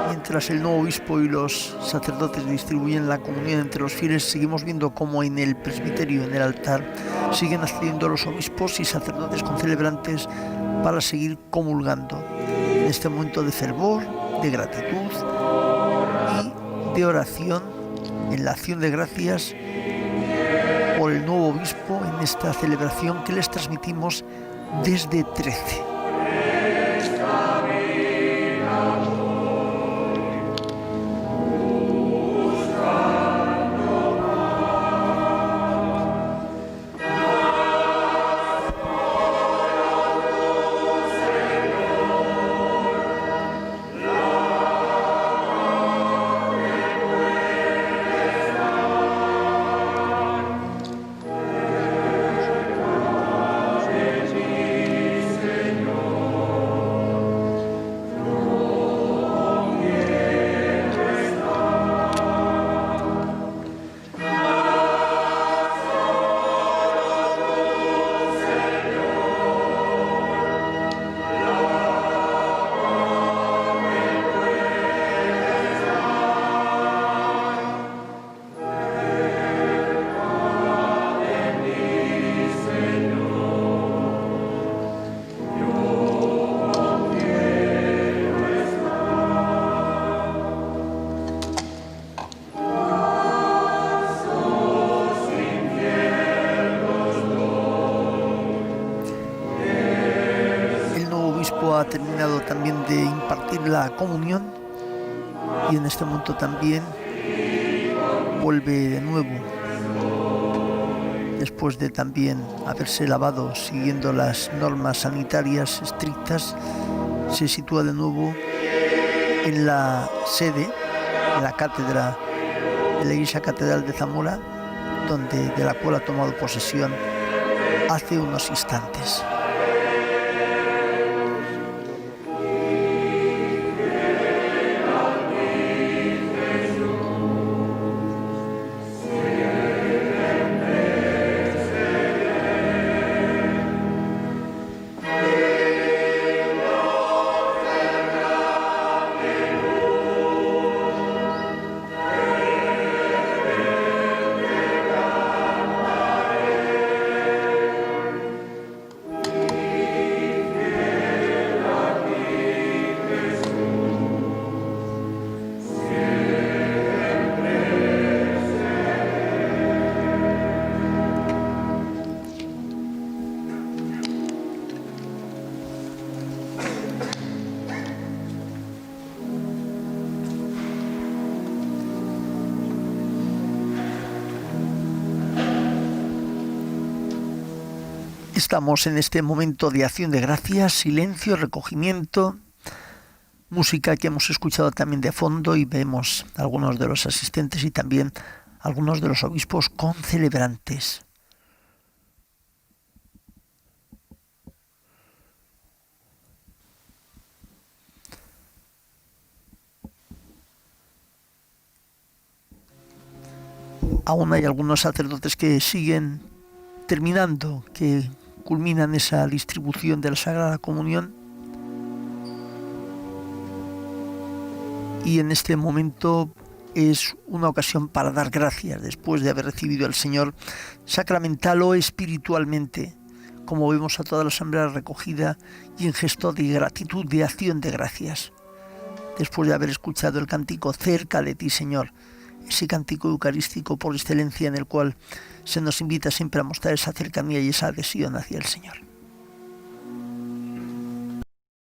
Mientras el nuevo obispo y los sacerdotes distribuyen la comunión entre los fieles, seguimos viendo cómo en el presbiterio, en el altar, siguen accediendo los obispos y sacerdotes concelebrantes para seguir comulgando en este momento de fervor, de gratitud y de oración, en la acción de gracias por el nuevo obispo en esta celebración que les transmitimos desde 13. Ha terminado también de impartir la comunión y en este momento también vuelve de nuevo, después de también haberse lavado siguiendo las normas sanitarias estrictas, se sitúa de nuevo en la sede, en la cátedra de la Iglesia Catedral de Zamora, de la cual ha tomado posesión hace unos instantes. Estamos en este momento de acción de gracias, silencio, recogimiento, música que hemos escuchado también de fondo, y vemos algunos de los asistentes y también algunos de los obispos concelebrantes. Aún hay algunos sacerdotes que siguen terminando, que culminan esa distribución de la Sagrada Comunión. Y en este momento es una ocasión para dar gracias después de haber recibido al Señor sacramental o espiritualmente, como vemos a toda la asamblea recogida y en gesto de gratitud, de acción de gracias. Después de haber escuchado el cántico Cerca de ti, Señor, ese cántico eucarístico por excelencia en el cual se nos invita siempre a mostrar esa cercanía y esa adhesión hacia el Señor.